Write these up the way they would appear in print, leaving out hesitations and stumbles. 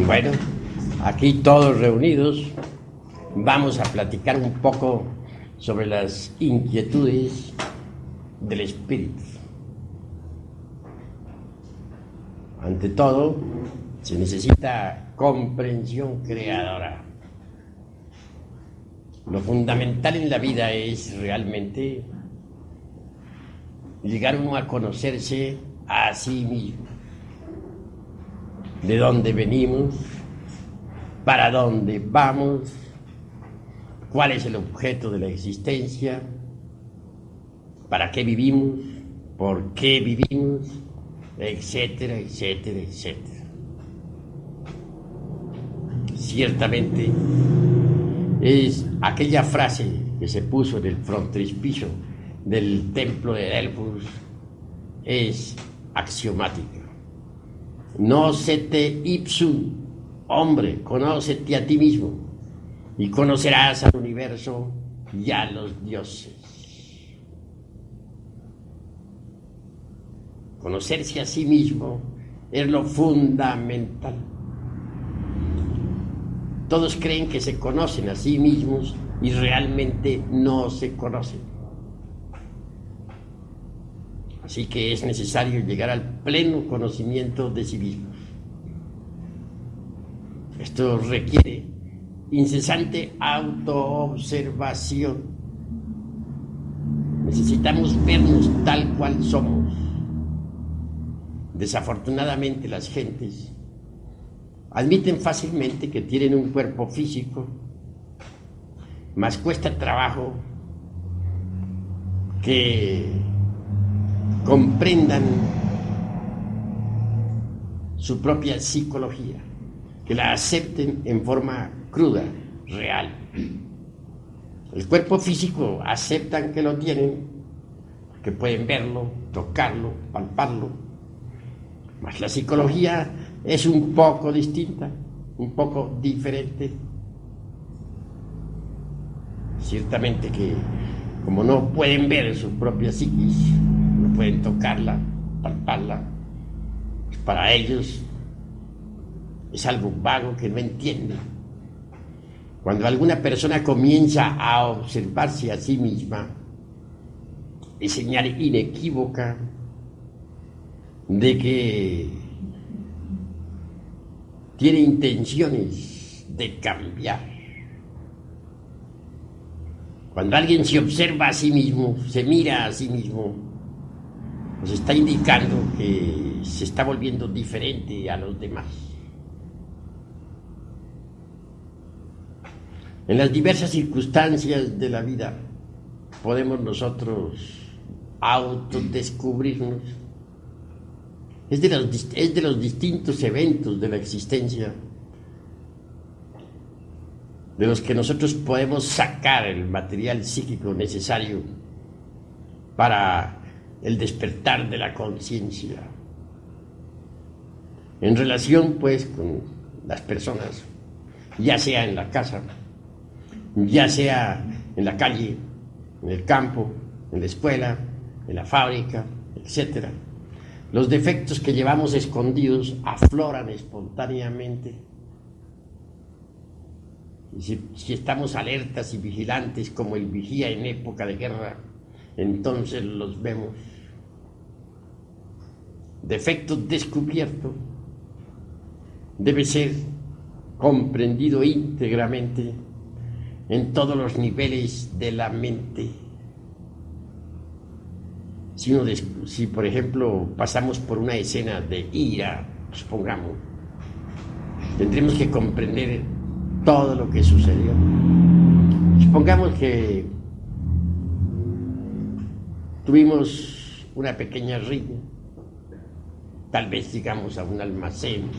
Bueno, aquí todos reunidos vamos a platicar un poco sobre las inquietudes del espíritu. Ante todo, se necesita comprensión creadora. Lo fundamental en la vida es realmente llegar uno a conocerse a sí mismo. De dónde venimos, para dónde vamos, cuál es el objeto de la existencia, para qué vivimos, por qué vivimos, etcétera, etcétera, etcétera. Ciertamente es aquella frase que se puso en el frontispicio del templo de Delfos, es axiomática. Nócete ipsum, hombre, conócete a ti mismo y conocerás al universo y a los dioses. Conocerse a sí mismo es lo fundamental. Todos creen que se conocen a sí mismos y realmente no se conocen. Así que es necesario llegar al pleno conocimiento de sí mismos. Esto requiere incesante autoobservación. Necesitamos vernos tal cual somos. Desafortunadamente las gentes admiten fácilmente que tienen un cuerpo físico, mas cuesta trabajo que comprendan su propia psicología, que la acepten en forma cruda, real. El cuerpo físico aceptan que lo tienen, que pueden verlo, tocarlo, palparlo, mas la psicología es un poco distinta, un poco diferente. Ciertamente que como no pueden ver su propia psiquis, no pueden tocarla, palparla, pues para ellos es algo vago que no entienden. Cuando alguna persona comienza a observarse a sí misma, es señal inequívoca de que tiene intenciones de cambiar. Cuando alguien se observa a sí mismo, se mira a sí mismo, nos está indicando que se está volviendo diferente a los demás. En las diversas circunstancias de la vida podemos nosotros autodescubrirnos. Es de los distintos eventos de la existencia de los que nosotros podemos sacar el material psíquico necesario para el despertar de la conciencia. En relación, pues, con las personas, ya sea en la casa, ya sea en la calle, en el campo, en la escuela, en la fábrica, etc. Los defectos que llevamos escondidos afloran espontáneamente. Y si estamos alertas y vigilantes como el vigía en época de guerra, entonces los vemos. Defecto descubierto debe ser comprendido íntegramente en todos los niveles de la mente. Si por ejemplo pasamos por una escena de ira, supongamos, tendremos que comprender todo lo que sucedió. Supongamos que tuvimos una pequeña riña, tal vez llegamos a un almacén,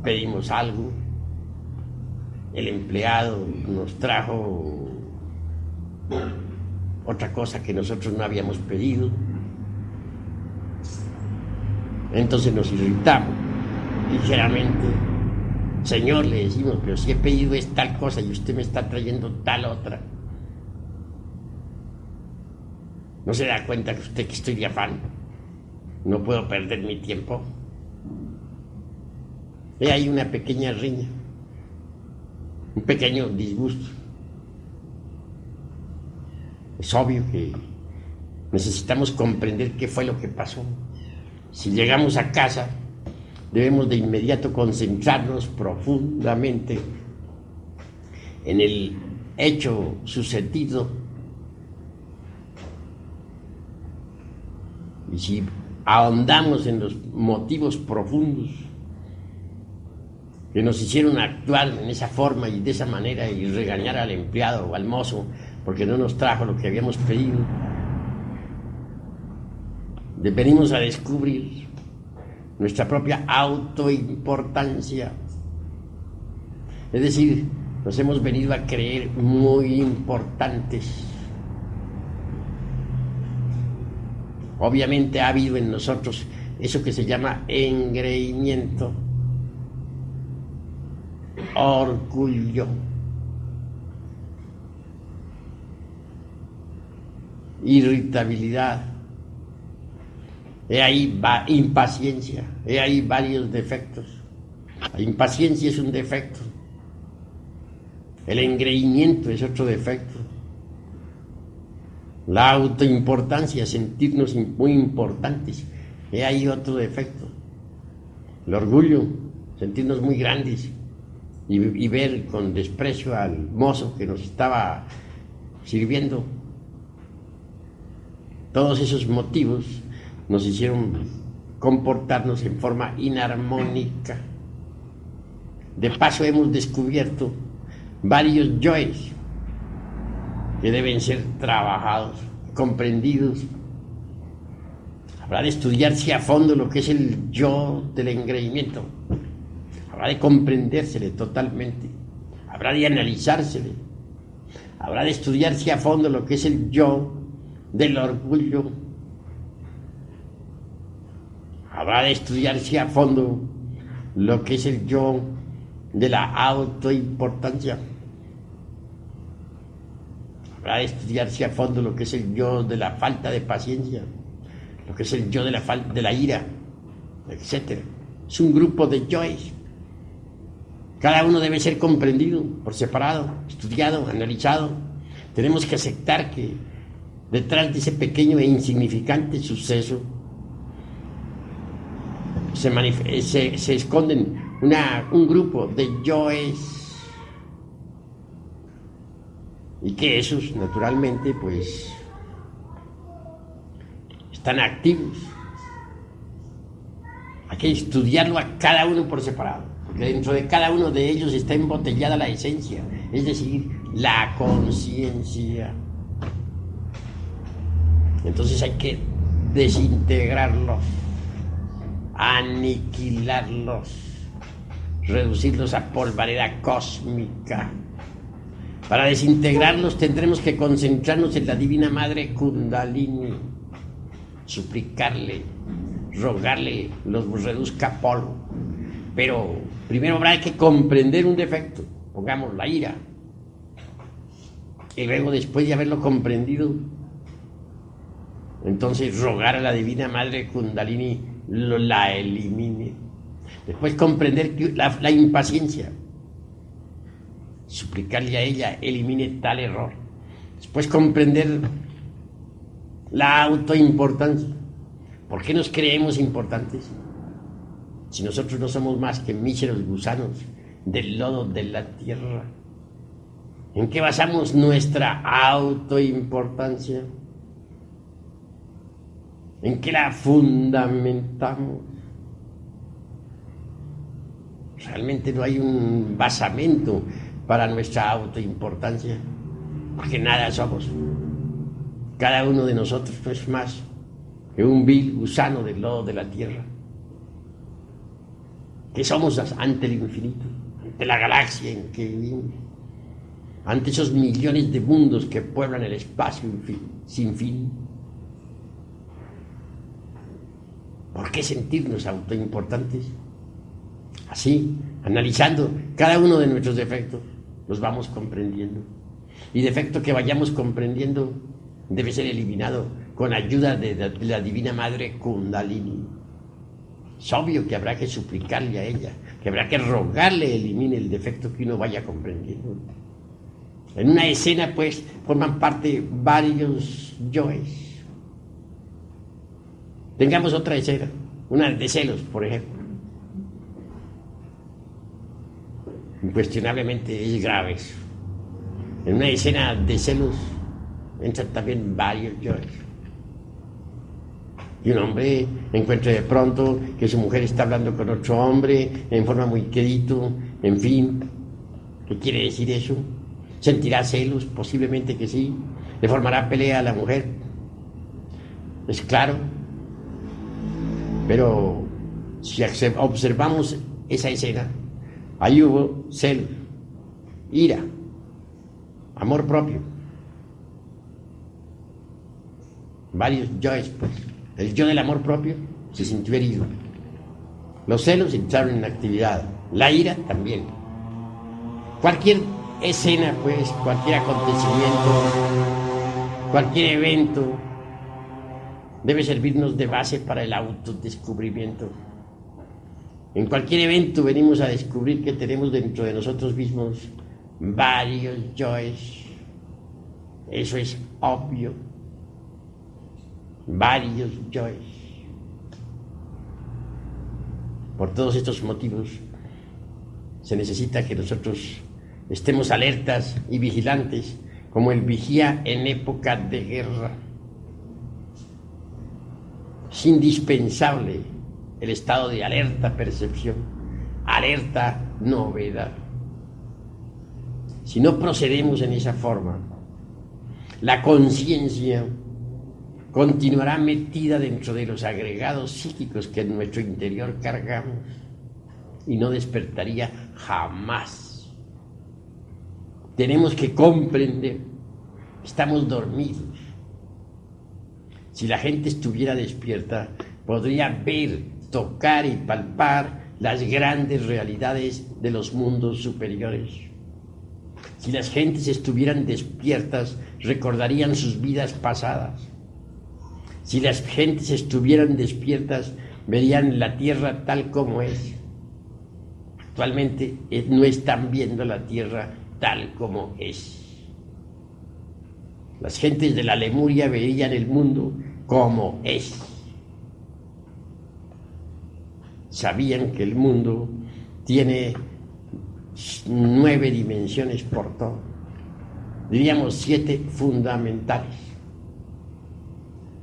pedimos algo, el empleado nos trajo otra cosa que nosotros no habíamos pedido, entonces nos irritamos ligeramente. Señor, le decimos, pero si he pedido es tal cosa y usted me está trayendo tal otra. ¿No se da cuenta que usted que estoy de afán? No puedo perder mi tiempo. He ahí una pequeña riña, un pequeño disgusto. Es obvio que necesitamos comprender qué fue lo que pasó. Si llegamos a casa, debemos de inmediato concentrarnos profundamente en el hecho sucedido. Y si ahondamos en los motivos profundos que nos hicieron actuar en esa forma y de esa manera y regañar al empleado o al mozo porque no nos trajo lo que habíamos pedido, venimos a descubrir nuestra propia autoimportancia. Es decir, nos hemos venido a creer muy importantes. Obviamente ha habido en nosotros eso que se llama engreimiento, orgullo, irritabilidad, he ahí impaciencia, he ahí varios defectos. La impaciencia es un defecto, el engreimiento es otro defecto, la autoimportancia, sentirnos muy importantes, he ahí otro defecto, el orgullo, sentirnos muy grandes y ver con desprecio al mozo que nos estaba sirviendo. Todos esos motivos nos hicieron comportarnos en forma inarmónica. De paso hemos descubierto varios yoes que deben ser trabajados, comprendidos. Habrá de estudiarse a fondo lo que es el yo del engreimiento. Habrá de comprendérsele totalmente. Habrá de analizársele. Habrá de estudiarse a fondo lo que es el yo del orgullo. Habrá de estudiarse a fondo lo que es el yo de la autoimportancia. Habrá de estudiarse a fondo lo que es el yo de la falta de paciencia, lo que es el yo de la ira, etc. Es un grupo de yoes. Cada uno debe ser comprendido por separado, estudiado, analizado. Tenemos que aceptar que detrás de ese pequeño e insignificante suceso se esconden un grupo de yoes, y que esos naturalmente pues están activos. Hay que estudiarlo a cada uno por separado, porque dentro de cada uno de ellos está embotellada la esencia, es decir, la conciencia. Entonces hay que desintegrarlos, aniquilarlos, reducirlos a polvareda cósmica. Para desintegrarlos tendremos que concentrarnos en la Divina Madre Kundalini, suplicarle, rogarle los reduzca a polvo. Pero primero habrá que comprender un defecto, pongamos la ira, y luego después de haberlo comprendido, entonces rogar a la Divina Madre Kundalini la elimine. Después comprender la impaciencia, suplicarle a ella elimine tal error. Después comprender la autoimportancia. ¿Por qué nos creemos importantes si nosotros no somos más que míseros gusanos del lodo de la tierra? ¿En qué basamos nuestra autoimportancia? ¿En qué la fundamentamos? Realmente no hay un basamento para nuestra autoimportancia, porque nada somos. Cada uno de nosotros no es más que un vil gusano del lodo de la tierra. ¿Qué somos ante el infinito? Ante la galaxia en que vivimos, ante esos millones de mundos que pueblan el espacio sin fin. ¿Por qué sentirnos autoimportantes? Así, analizando cada uno de nuestros defectos, los vamos comprendiendo. Y defecto que vayamos comprendiendo debe ser eliminado con ayuda de la Divina Madre Kundalini. Es obvio que habrá que suplicarle a ella, que habrá que rogarle elimine el defecto que uno vaya comprendiendo. En una escena, pues, forman parte varios yoes. Tengamos otra escena, una de celos, por ejemplo. Incuestionablemente es grave eso. En una escena de celos entran también varios yoes. Y un hombre encuentra de pronto que su mujer está hablando con otro hombre en forma muy quedito, en fin. ¿Qué quiere decir eso? ¿Sentirá celos? Posiblemente que sí. ¿Le formará pelea a la mujer? Es claro. Pero si observamos esa escena, ahí hubo celos, ira, amor propio. Varios yoes, pues. El yo del amor propio se sintió herido. Los celos entraron en actividad. La ira también. Cualquier escena, pues, cualquier acontecimiento, cualquier evento debe servirnos de base para el autodescubrimiento. En cualquier evento venimos a descubrir que tenemos dentro de nosotros mismos varios yoes. Eso es obvio. Varios yoes. Por todos estos motivos se necesita que nosotros estemos alertas y vigilantes como el vigía en época de guerra. Es indispensable el estado de alerta percepción, alerta novedad. Si no procedemos en esa forma, la conciencia continuará metida dentro de los agregados psíquicos que en nuestro interior cargamos y no despertaría jamás. Tenemos que comprender, estamos dormidos. Si la gente estuviera despierta, podría ver, tocar y palpar las grandes realidades de los mundos superiores. Si las gentes estuvieran despiertas, recordarían sus vidas pasadas. Si las gentes estuvieran despiertas, verían la tierra tal como es. Actualmente no están viendo la tierra tal como es. Las gentes de la Lemuria veían el mundo como es. Sabían que el mundo tiene 9 dimensiones por todo. Diríamos 7 fundamentales.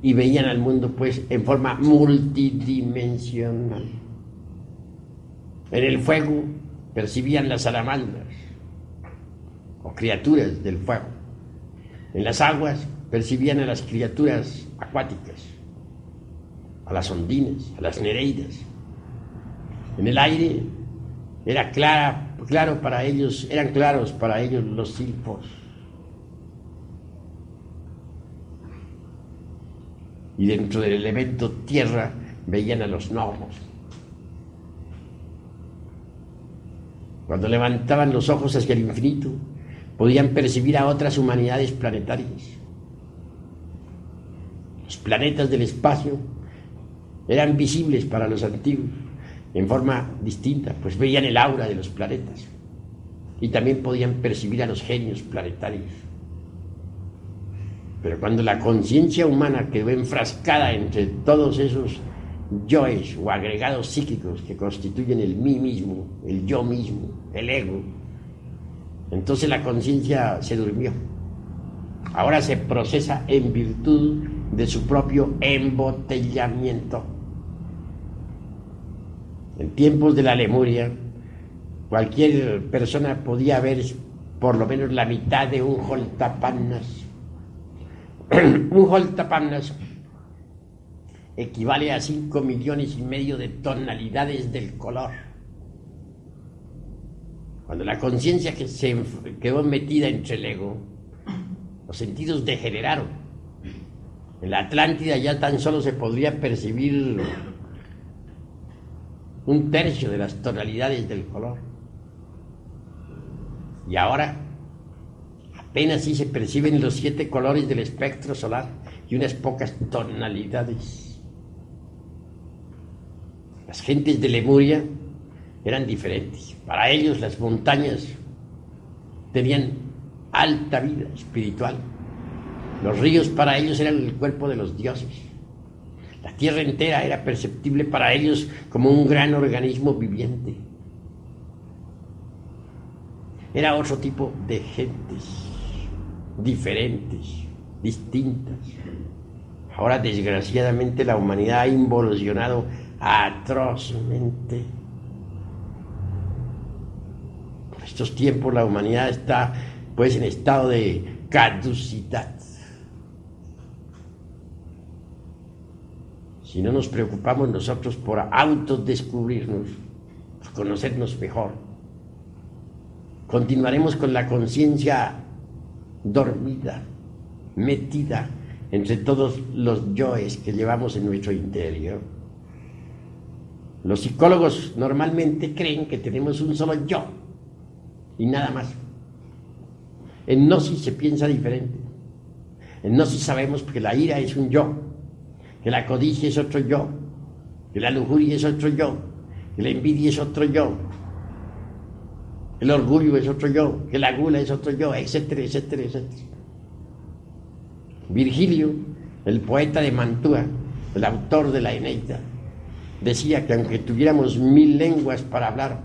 Y veían al mundo pues en forma multidimensional. En el fuego percibían las salamandras o criaturas del fuego. En las aguas percibían a las criaturas acuáticas, a las ondinas, a las nereidas. En el aire eran claros para ellos los silfos. Y dentro del elemento tierra veían a los gnomos. Cuando levantaban los ojos hacia el infinito, podían percibir a otras humanidades planetarias. Los planetas del espacio eran visibles para los antiguos en forma distinta, pues veían el aura de los planetas y también podían percibir a los genios planetarios. Pero cuando la conciencia humana quedó enfrascada entre todos esos yoes o agregados psíquicos que constituyen el mí mismo, el yo mismo, el ego, entonces la conciencia se durmió. Ahora se procesa en virtud de su propio embotellamiento. En tiempos de la Lemuria, cualquier persona podía ver por lo menos la mitad de un holtapannas. Un holtapannas equivale a 5,5 millones de tonalidades del color. Cuando la conciencia que se quedó metida entre el ego, los sentidos degeneraron. En la Atlántida ya tan solo se podría percibir 1/3 de las tonalidades del color. Y ahora apenas sí se perciben los 7 colores del espectro solar y unas pocas tonalidades. Las gentes de Lemuria eran diferentes. Para ellos las montañas tenían alta vida espiritual. Los ríos para ellos eran el cuerpo de los dioses. La tierra entera era perceptible para ellos como un gran organismo viviente. Era otro tipo de gentes, diferentes, distintas. Ahora, desgraciadamente, la humanidad ha involucionado atrozmente. Por estos tiempos la humanidad está, pues, en estado de caducidad. Si no nos preocupamos nosotros por autodescubrirnos, por conocernos mejor, continuaremos con la conciencia dormida, metida entre todos los yoes que llevamos en nuestro interior. Los psicólogos normalmente creen que tenemos un solo yo y nada más. En Gnosis se piensa diferente. En Gnosis sabemos que la ira es un yo, que la codicia es otro yo, que la lujuria es otro yo, que la envidia es otro yo, el orgullo es otro yo, que la gula es otro yo, etcétera, etcétera, etcétera. Virgilio, el poeta de Mantua, el autor de la Eneida, decía que aunque tuviéramos 1000 lenguas para hablar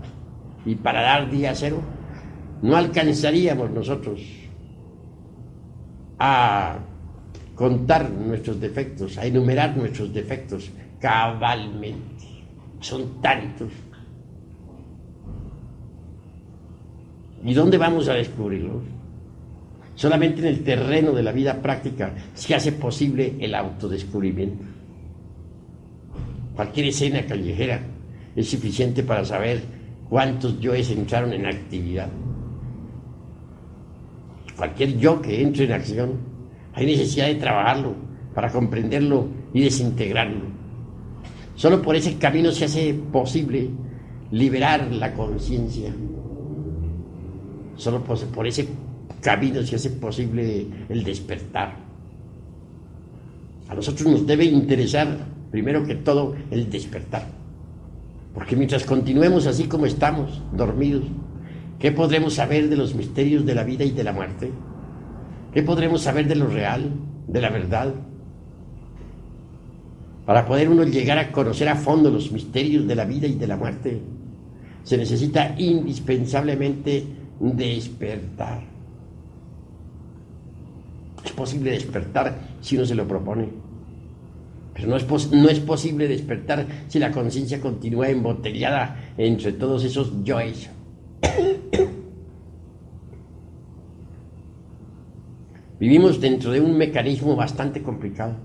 y para dar día cero, no alcanzaríamos nosotros a contar nuestros defectos, a enumerar nuestros defectos cabalmente. Son tantos. ¿Y dónde vamos a descubrirlos? Solamente en el terreno de la vida práctica se hace posible el autodescubrimiento. Cualquier escena callejera es suficiente para saber cuántos yoes entraron en actividad. Cualquier yo que entre en acción, hay necesidad de trabajarlo para comprenderlo y desintegrarlo. Solo por ese camino se hace posible liberar la conciencia. Solo por ese camino se hace posible el despertar. A nosotros nos debe interesar, primero que todo, el despertar. Porque mientras continuemos así como estamos, dormidos, ¿qué podremos saber de los misterios de la vida y de la muerte? ¿Qué podremos saber de lo real, de la verdad? Para poder uno llegar a conocer a fondo los misterios de la vida y de la muerte, se necesita indispensablemente despertar. Es posible despertar si uno se lo propone, pero no es posible despertar si la conciencia continúa embotellada entre todos esos yoes. Vivimos dentro de un mecanismo bastante complicado.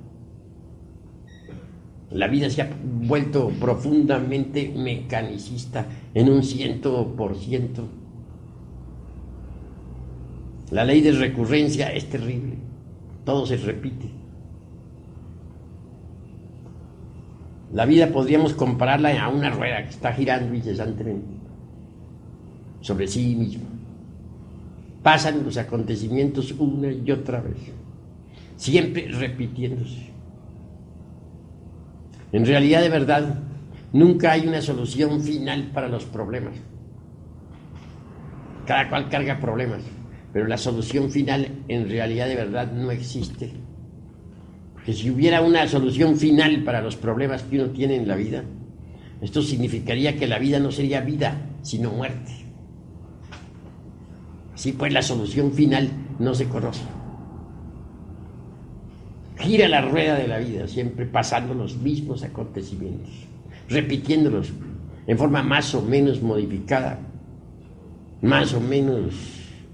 La vida se ha vuelto profundamente mecanicista en un 100%. La ley de recurrencia es terrible. Todo se repite. La vida podríamos compararla a una rueda que está girando incesantemente sobre sí misma. Pasan los acontecimientos una y otra vez, siempre repitiéndose. En realidad, de verdad, nunca hay una solución final para los problemas. Cada cual carga problemas, pero la solución final en realidad de verdad no existe. Porque si hubiera una solución final para los problemas que uno tiene en la vida, esto significaría que la vida no sería vida, sino muerte. Así pues, la solución final no se conoce. Gira la rueda de la vida, siempre pasando los mismos acontecimientos, repitiéndolos en forma más o menos modificada, más o menos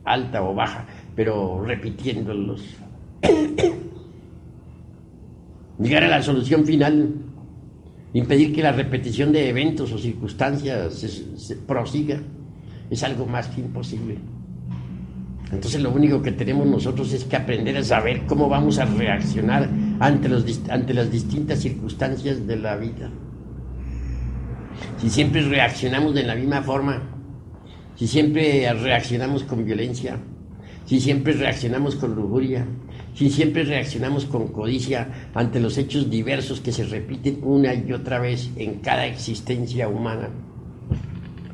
alta o baja, pero repitiéndolos. Llegar a la solución final, impedir que la repetición de eventos o circunstancias se prosiga, es algo más que imposible. Entonces lo único que tenemos nosotros es que aprender a saber cómo vamos a reaccionar ante las distintas circunstancias de la vida. Si siempre reaccionamos de la misma forma, si siempre reaccionamos con violencia, si siempre reaccionamos con lujuria, Si siempre reaccionamos con codicia ante los hechos diversos que se repiten una y otra vez en cada existencia humana,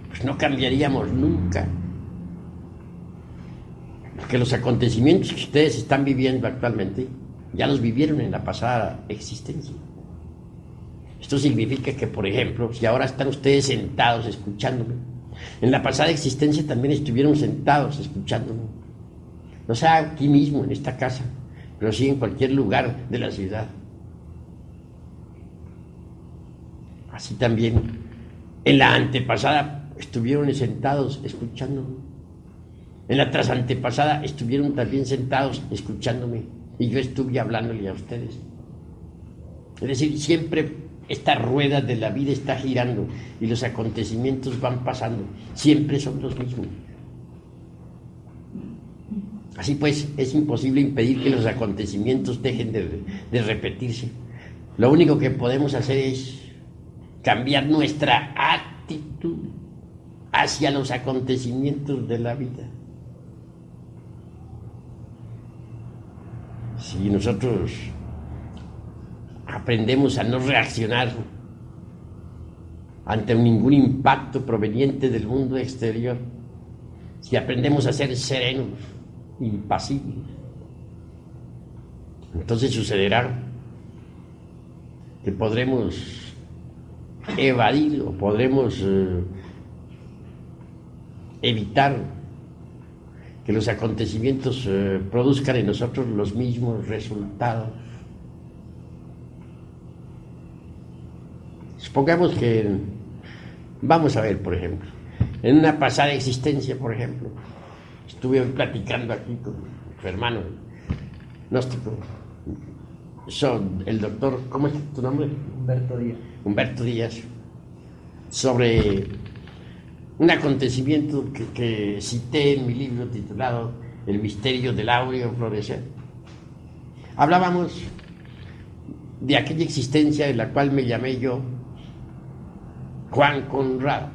pues no cambiaríamos nunca. Porque los acontecimientos que ustedes están viviendo actualmente ya los vivieron en la pasada existencia. Esto significa que, por ejemplo, si ahora están ustedes sentados escuchándome, en la pasada existencia también estuvieron sentados escuchándome. No sea aquí mismo, en esta casa, pero sí en cualquier lugar de la ciudad. Así también, en la antepasada estuvieron sentados escuchándome. En la trasantepasada estuvieron también sentados escuchándome y yo estuve hablándole a ustedes. Es decir, siempre esta rueda de la vida está girando y los acontecimientos van pasando. Siempre son los mismos. Así pues, es imposible impedir que los acontecimientos dejen de repetirse. Lo único que podemos hacer es cambiar nuestra actitud hacia los acontecimientos de la vida. Si nosotros aprendemos a no reaccionar ante ningún impacto proveniente del mundo exterior, si aprendemos a ser serenos, impasibles, entonces sucederá que podremos evadir o podremos evitar que los acontecimientos produzcan en nosotros los mismos resultados. Supongamos que, vamos a ver, por ejemplo, en una pasada existencia, por ejemplo, estuve platicando aquí con mi hermano gnóstico, el doctor, ¿cómo es tu nombre? Humberto Díaz, sobre un acontecimiento que cité en mi libro titulado El misterio del áureo florecer. Hablábamos de aquella existencia en la cual me llamé yo Juan Conrado,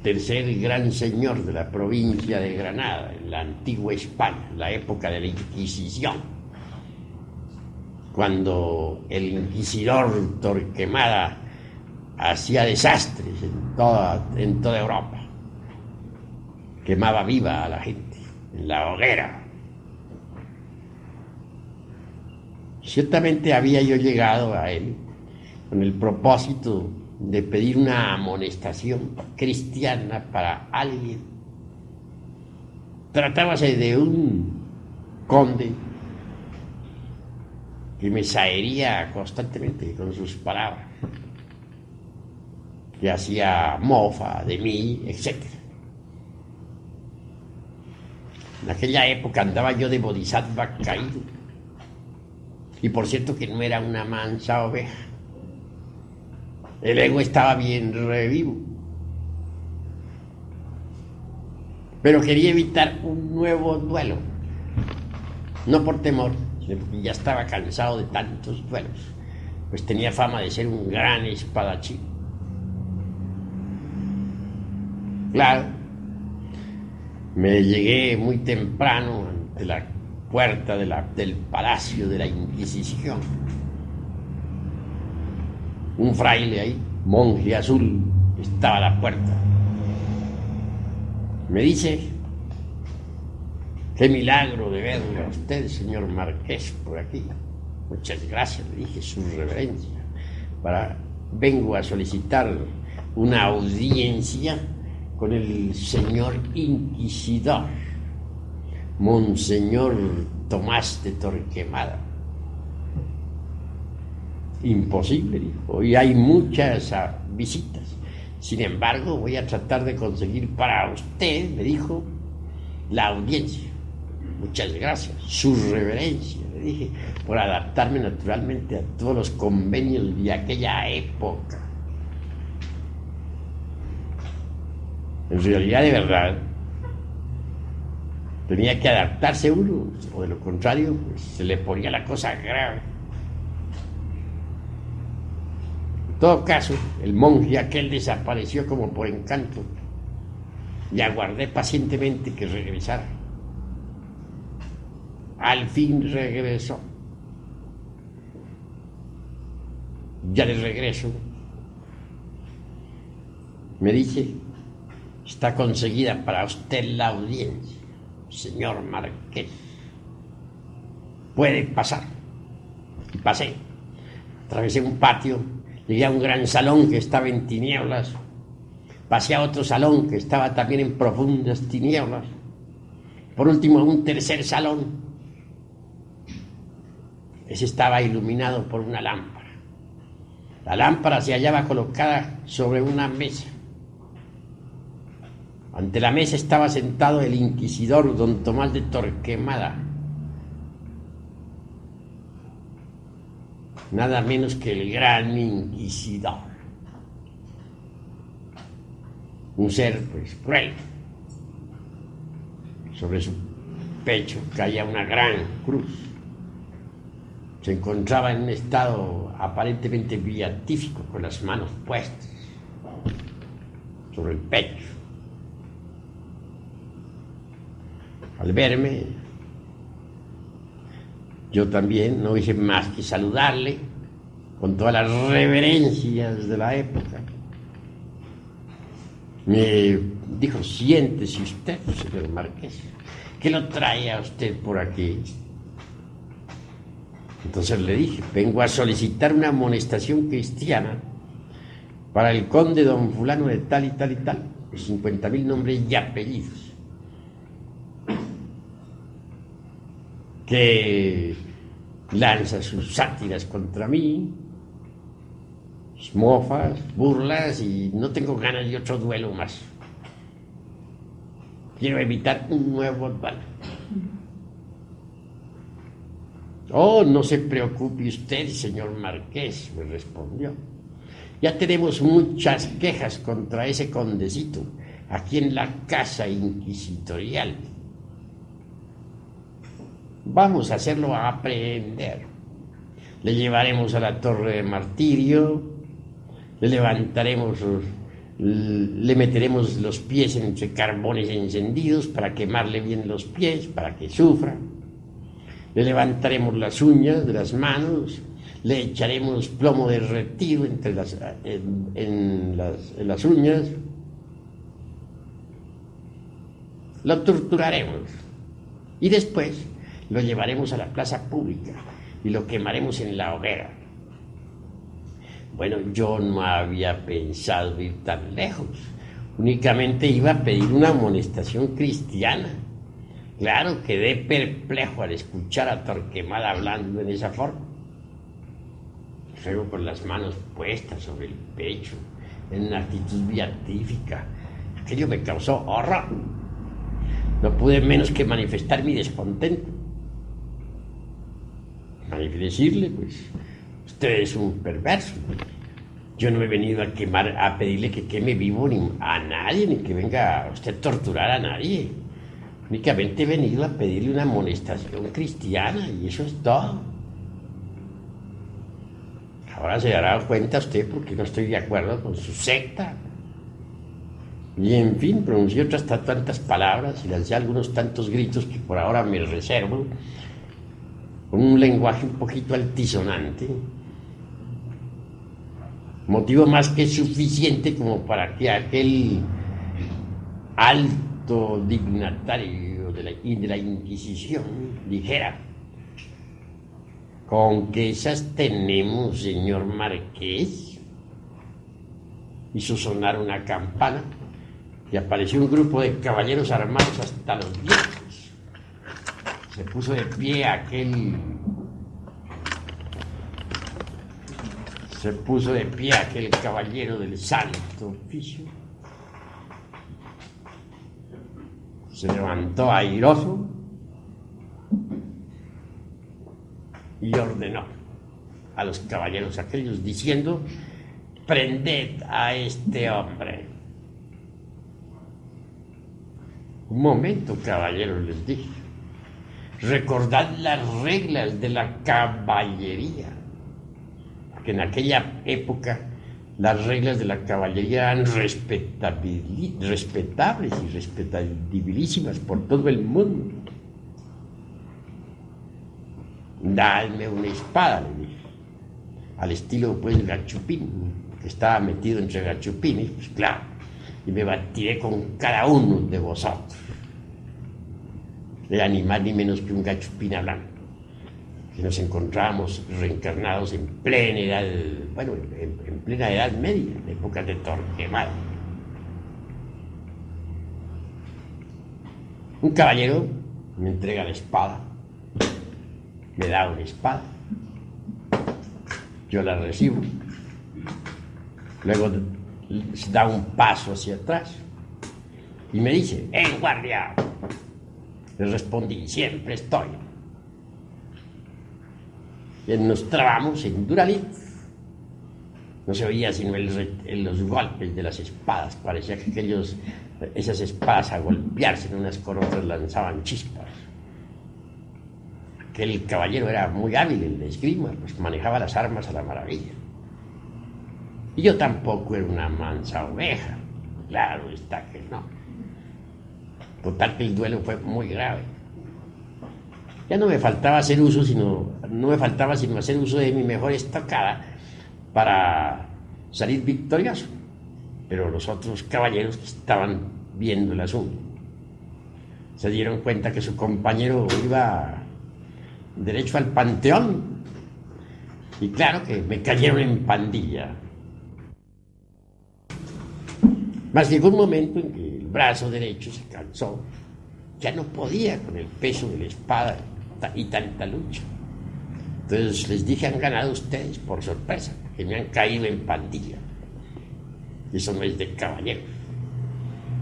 tercer gran señor de la provincia de Granada, en la antigua España, la época de la Inquisición, cuando el inquisidor Torquemada hacía desastres en toda Europa, quemaba viva a la gente en la hoguera. Ciertamente había yo llegado a él con el propósito de pedir una amonestación cristiana para alguien. Tratábase de un conde que me sahería constantemente con sus palabras, que hacía mofa de mí, etc. En aquella época andaba yo de bodhisattva caído, y por cierto que no era una mansa oveja. El ego estaba bien revivo, pero quería evitar un nuevo duelo, no por temor, sino porque ya estaba cansado de tantos duelos, pues tenía fama de ser un gran espadachín. Claro, me llegué muy temprano ante la puerta del Palacio de la Inquisición. Un fraile ahí, monje azul, estaba a la puerta. Me dice: qué milagro de verlo a usted, señor marqués, por aquí. Muchas gracias, le dije, su reverencia. Vengo a solicitar una audiencia con el señor inquisidor, Monseñor Tomás de Torquemada. Imposible, dijo, hoy hay muchas visitas. Sin embargo, voy a tratar de conseguir para usted, me dijo, la audiencia. Muchas gracias, su reverencia, le dije, por adaptarme naturalmente a todos los convenios de aquella época. En realidad, de verdad, tenía que adaptarse uno, o de lo contrario, pues, se le ponía la cosa grave. En todo caso, el monje aquel desapareció como por encanto y aguardé pacientemente que regresara. al fin regresó. Ya de regreso, me dice, está conseguida para usted la audiencia, señor Marqués. Puede pasar. Y pasé. Atravesé un patio, llegué a un gran salón que estaba en tinieblas. Pasé a otro salón que estaba también en profundas tinieblas. Por último, a un tercer salón. Ese estaba iluminado por una lámpara. La lámpara se hallaba colocada sobre una mesa. Ante la mesa estaba sentado el inquisidor don Tomás de Torquemada. Nada menos que el gran inquisidor. Un ser, pues, cruel. Sobre su pecho caía una gran cruz. Se encontraba en un estado aparentemente beatífico, con las manos puestas sobre el pecho. Al verme, yo también no hice más que saludarle con todas las reverencias de la época. Me dijo, siéntese usted, señor Marqués. ¿Qué lo trae a usted por aquí? Entonces le dije, vengo a solicitar una amonestación cristiana para el conde don fulano de tal y tal y tal, 50,000 nombres y apellidos, que lanza sus sátiras contra mí, mofas, burlas, y no tengo ganas de otro duelo más. Quiero evitar un nuevo duelo. Oh, no se preocupe usted, señor Marqués, me respondió. Ya tenemos muchas quejas contra ese condecito aquí en la casa inquisitorial. Vamos a hacerlo aprehender. Le llevaremos a la torre de martirio, le levantaremos, le meteremos los pies entre carbones encendidos para quemarle bien los pies, para que sufra. Le levantaremos las uñas de las manos, le echaremos plomo derretido en las uñas, lo torturaremos y después lo llevaremos a la plaza pública y lo quemaremos en la hoguera. Bueno, yo no había pensado ir tan lejos, únicamente iba a pedir una amonestación cristiana. Claro, quedé perplejo al escuchar a Torquemada hablando en esa forma. Luego con las manos puestas sobre el pecho, en una actitud beatífica. Aquello me causó horror. No pude menos que manifestar mi descontento. Decirle, pues, usted es un perverso. Yo no he venido a pedirle que queme vivo a nadie, ni que venga usted a torturar a nadie. Únicamente he venido a pedirle una amonestación cristiana y eso es todo. Ahora se dará cuenta usted porque no estoy de acuerdo con su secta. Y en fin, pronuncié otras tantas palabras y lancé algunos tantos gritos que por ahora me reservo, con un lenguaje un poquito altisonante. Motivo más que suficiente como para que aquel alto dignatario de la Inquisición dijera: ¿con qué esas tenemos, señor Marqués? Hizo sonar una campana y apareció un grupo de caballeros armados hasta los dientes. Se puso de pie aquel caballero del santo oficio. Se levantó airoso y ordenó a los caballeros aquellos diciendo: prended a este hombre. Un momento, caballeros, les dije. Recordad las reglas de la caballería. Porque en aquella época las reglas de la caballería eran respetables y respetabilísimas por todo el mundo. Dadme una espada, le dije, al estilo pues Gachupín, que estaba metido entre gachupines, pues claro, y me batiré con cada uno de vosotros. Era ni más ni menos que un gachupín hablando, que nos encontrábamos reencarnados en plena edad, bueno, en plena edad media, en épocas de Torquemada. Un caballero me entrega la espada, me da una espada, yo la recibo, luego da un paso hacia atrás y me dice: ¡En guardia! Le respondí: siempre estoy. Y nos trabamos en Duralí. No se oía sino los golpes de las espadas. Parecía que esas espadas a golpearse unas con otras lanzaban chispas. Aquel caballero era muy hábil en la esgrima, pues manejaba las armas a la maravilla. Y yo tampoco era una mansa oveja. Claro está que no. Total que el duelo fue muy grave. Ya no me faltaba sino hacer uso de mi mejor estocada para salir victorioso. Pero los otros caballeros que estaban viendo el asunto se dieron cuenta que su compañero iba derecho al panteón. Y claro que me cayeron en pandilla. Mas llegó un momento en que el brazo derecho se cansó, ya no podía con el peso de la espada y tanta lucha. Entonces les dije: han ganado ustedes por sorpresa, que me han caído en pandilla. Y eso no es de caballero.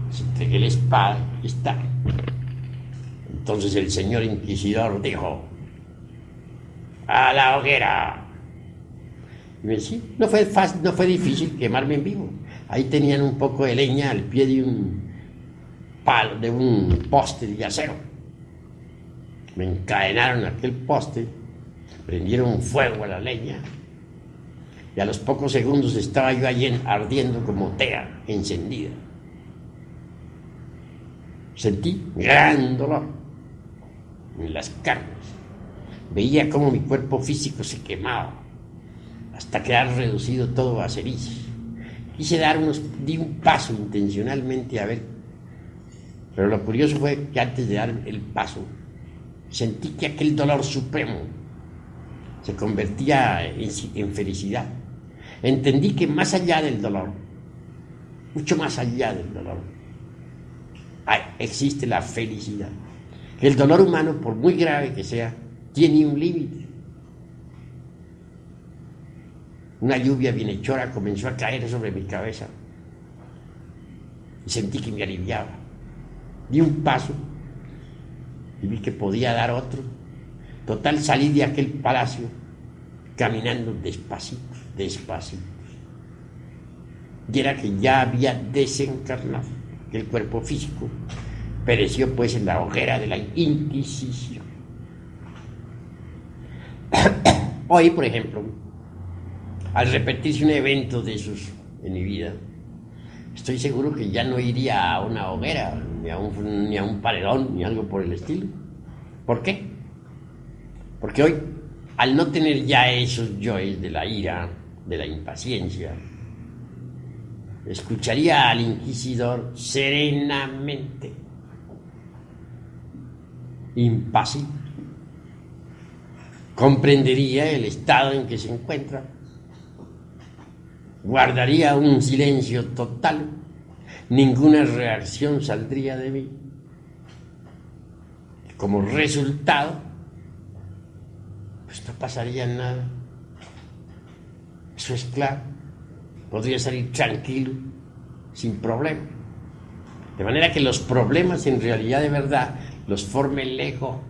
Les entregué la espada y está. Entonces el señor inquisidor dijo: ¡a la hoguera! Y me decía: no fue difícil quemarme en vivo. Ahí tenían un poco de leña al pie de un palo, de un poste de acero. Me encadenaron a aquel poste, prendieron fuego a la leña y a los pocos segundos estaba yo allí ardiendo como tea encendida. Sentí gran dolor en las carnes. Veía cómo mi cuerpo físico se quemaba hasta quedar reducido todo a cenizas. Quise di un paso intencionalmente a ver, pero lo curioso fue que antes de dar el paso sentí que aquel dolor supremo se convertía en felicidad. Entendí que más allá del dolor, mucho más allá del dolor, existe la felicidad. Que el dolor humano, por muy grave que sea, tiene un límite. Una lluvia bienhechora comenzó a caer sobre mi cabeza y sentí que me aliviaba. Di un paso y vi que podía dar otro. Total, salí de aquel palacio caminando despacito. Y era que ya había desencarnado, que el cuerpo físico pereció pues en la hoguera de la Inquisición. Hoy, por ejemplo, al repetirse un evento de esos en mi vida, estoy seguro que ya no iría a una hoguera, ni a un paredón, ni algo por el estilo. ¿Por qué? Porque hoy, al no tener ya esos yoes de la ira, de la impaciencia, escucharía al inquisidor serenamente, impasible. Comprendería el estado en que se encuentra, guardaría un silencio total, ninguna reacción saldría de mí. Como resultado, pues no pasaría nada. Eso es claro. Podría salir tranquilo, sin problema. De manera que los problemas en realidad de verdad los forma el ego.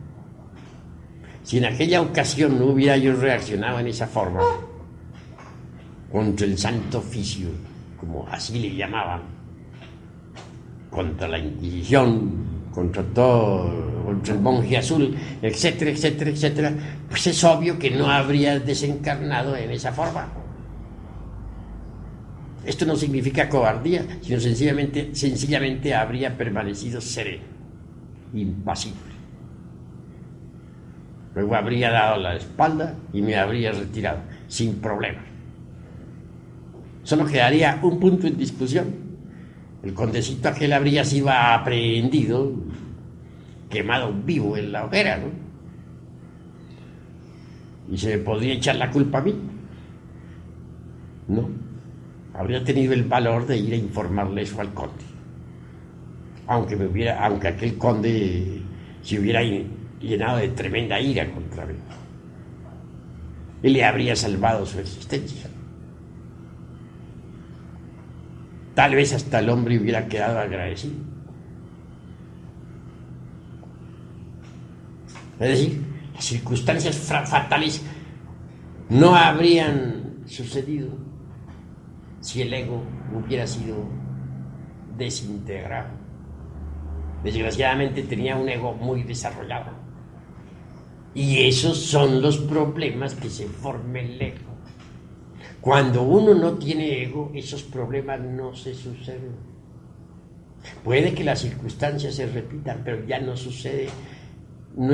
Si en aquella ocasión no hubiera yo reaccionado en esa forma contra el Santo Oficio, como así le llamaban, contra la Inquisición, contra el monje azul, etcétera, etcétera, etcétera, pues es obvio que no habría desencarnado en esa forma. Esto no significa cobardía, sino sencillamente habría permanecido sereno, impasible. Luego habría dado la espalda y me habría retirado, sin problema. Solo quedaría un punto en discusión. El condecito aquel habría sido aprehendido, quemado vivo en la hoguera, ¿no? Y se me podría echar la culpa a mí. No. Habría tenido el valor de ir a informarle eso al conde. Aunque aquel conde se hubiera llenado de tremenda ira contra mí. Y le habría salvado su existencia. Tal vez hasta el hombre hubiera quedado agradecido. Es decir, las circunstancias fatales no habrían sucedido si el ego hubiera sido desintegrado. Desgraciadamente tenía un ego muy desarrollado. Y esos son los problemas que se forma el ego. Cuando uno no tiene ego, esos problemas no se suceden. Puede que las circunstancias se repitan, pero ya no sucede,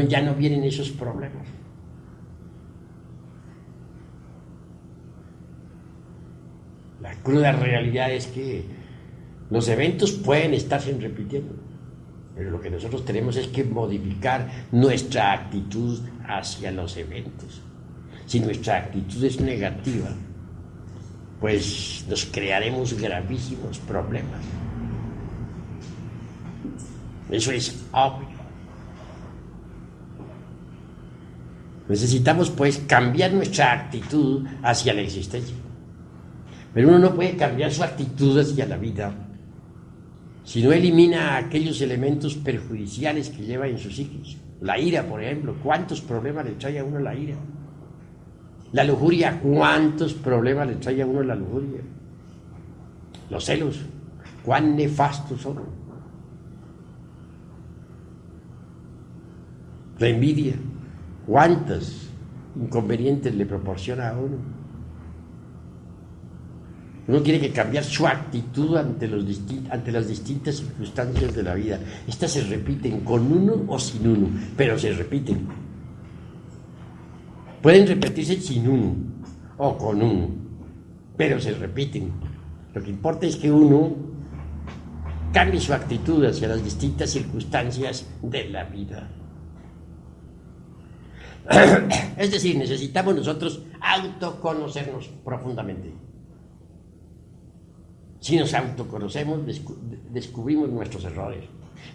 ya no vienen esos problemas. La cruda realidad es que los eventos pueden estarse repitiendo, pero lo que nosotros tenemos es que modificar nuestra actitud hacia los eventos. Si nuestra actitud es negativa, pues nos crearemos gravísimos problemas. Eso es obvio. Necesitamos pues cambiar nuestra actitud hacia la existencia. Pero uno no puede cambiar su actitud hacia la vida si no elimina aquellos elementos perjudiciales que lleva en su psiquis. La ira, por ejemplo, ¿cuántos problemas le trae a uno la ira? La lujuria, ¿cuántos problemas le trae a uno la lujuria? Los celos, ¿cuán nefastos son? La envidia, ¿cuántos inconvenientes le proporciona a uno? Uno tiene que cambiar su actitud ante las distintas circunstancias de la vida. Estas se repiten con uno o sin uno, pero se repiten. Pueden repetirse sin uno o con uno, pero se repiten. Lo que importa es que uno cambie su actitud hacia las distintas circunstancias de la vida. Es decir, necesitamos nosotros autoconocernos profundamente. Si nos autoconocemos, descubrimos nuestros errores.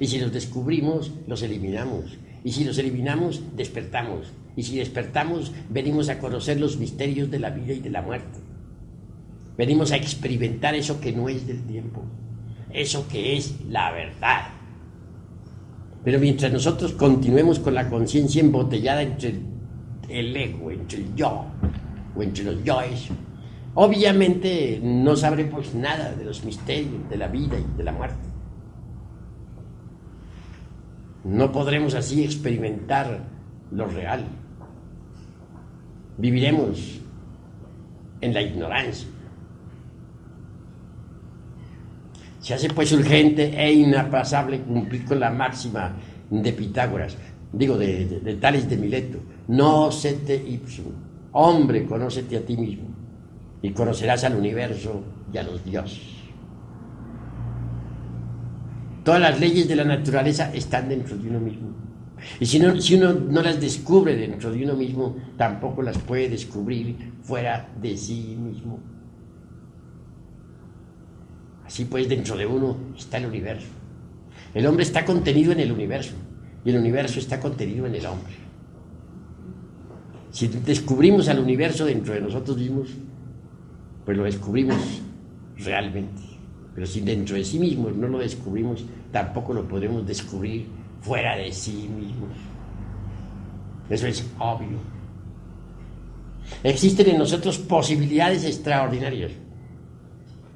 Y si los descubrimos, los eliminamos. Y si los eliminamos, despertamos. Y si despertamos, venimos a conocer los misterios de la vida y de la muerte. Venimos a experimentar eso que no es del tiempo. Eso que es la verdad. Pero mientras nosotros continuemos con la conciencia embotellada entre el ego, entre el yo, o entre los yoes, obviamente no sabremos nada de los misterios de la vida y de la muerte. No podremos así experimentar lo real. Viviremos en la ignorancia. Se hace pues urgente e inaplazable cumplir con la máxima de Pitágoras, de Tales de Mileto: nocete ipsum, hombre, conócete a ti mismo, y conocerás al universo y a los dioses. Todas las leyes de la naturaleza están dentro de uno mismo. Y si uno no las descubre dentro de uno mismo, tampoco las puede descubrir fuera de sí mismo. Así pues, dentro de uno está el universo. El hombre está contenido en el universo, y el universo está contenido en el hombre. Si descubrimos al universo dentro de nosotros mismos, pues lo descubrimos realmente. Pero si dentro de sí mismos no lo descubrimos, tampoco lo podremos descubrir fuera de sí mismos. Eso es obvio. Existen en nosotros posibilidades extraordinarias,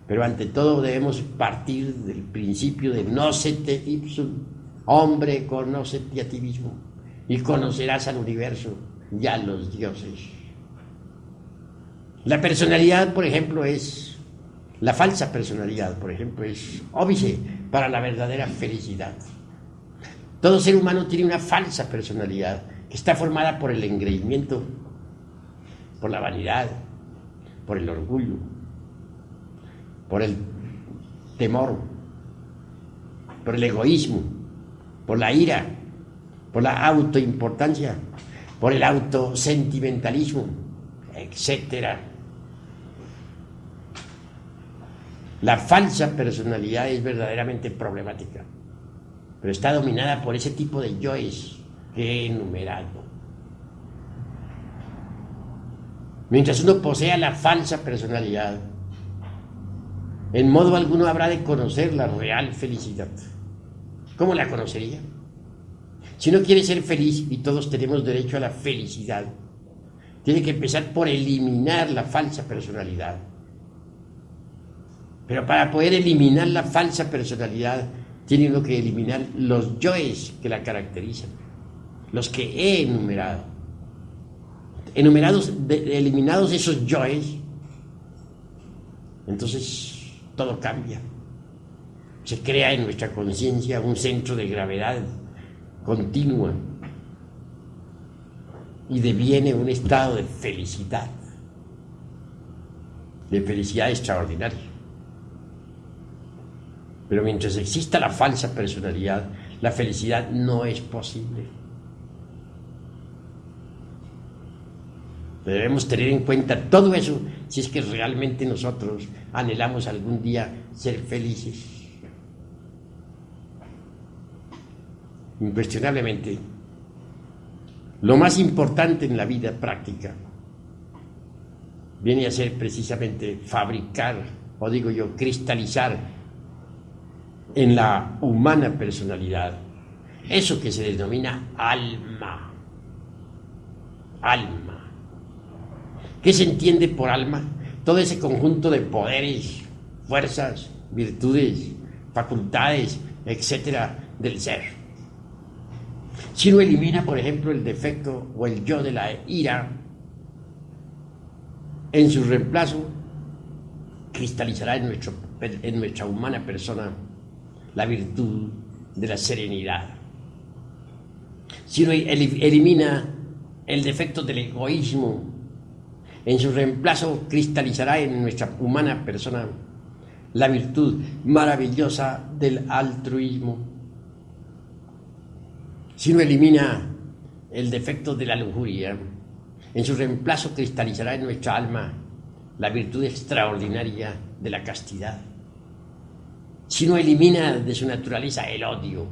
pero ante todo debemos partir del principio de nocete ipsum, hombre, conócete a ti mismo, y conocerás al universo y a los dioses. La personalidad, por ejemplo, la falsa personalidad, por ejemplo, es óbice para la verdadera felicidad. Todo ser humano tiene una falsa personalidad que está formada por el engreimiento, por la vanidad, por el orgullo, por el temor, por el egoísmo, por la ira, por la autoimportancia, por el autosentimentalismo, etc. La falsa personalidad es verdaderamente problemática, pero está dominada por ese tipo de yoes que he enumerado. Mientras uno posea la falsa personalidad, en modo alguno habrá de conocer la real felicidad. ¿Cómo la conocería? Si uno quiere ser feliz, y todos tenemos derecho a la felicidad, tiene que empezar por eliminar la falsa personalidad. Pero para poder eliminar la falsa personalidad, tiene uno que eliminar los yoes que la caracterizan, los que he enumerado. Eliminados esos yoes, entonces todo cambia. Se crea en nuestra conciencia un centro de gravedad continua y deviene un estado de felicidad extraordinaria. Pero mientras exista la falsa personalidad, la felicidad no es posible. Debemos tener en cuenta todo eso si es que realmente nosotros anhelamos algún día ser felices. Incuestionablemente, lo más importante en la vida práctica viene a ser precisamente fabricar, o digo yo, cristalizar en la humana personalidad eso que se denomina alma. Alma. ¿Qué se entiende por alma? Todo ese conjunto de poderes, fuerzas, virtudes, facultades, etcétera, del ser. Si uno elimina, por ejemplo, el defecto o el yo de la ira, en su reemplazo cristalizará en nuestra humana persona la virtud de la serenidad. Si uno elimina el defecto del egoísmo, en su reemplazo cristalizará en nuestra humana persona la virtud maravillosa del altruismo. Si uno elimina el defecto de la lujuria, en su reemplazo cristalizará en nuestra alma la virtud extraordinaria de la castidad. Si uno elimina de su naturaleza el odio,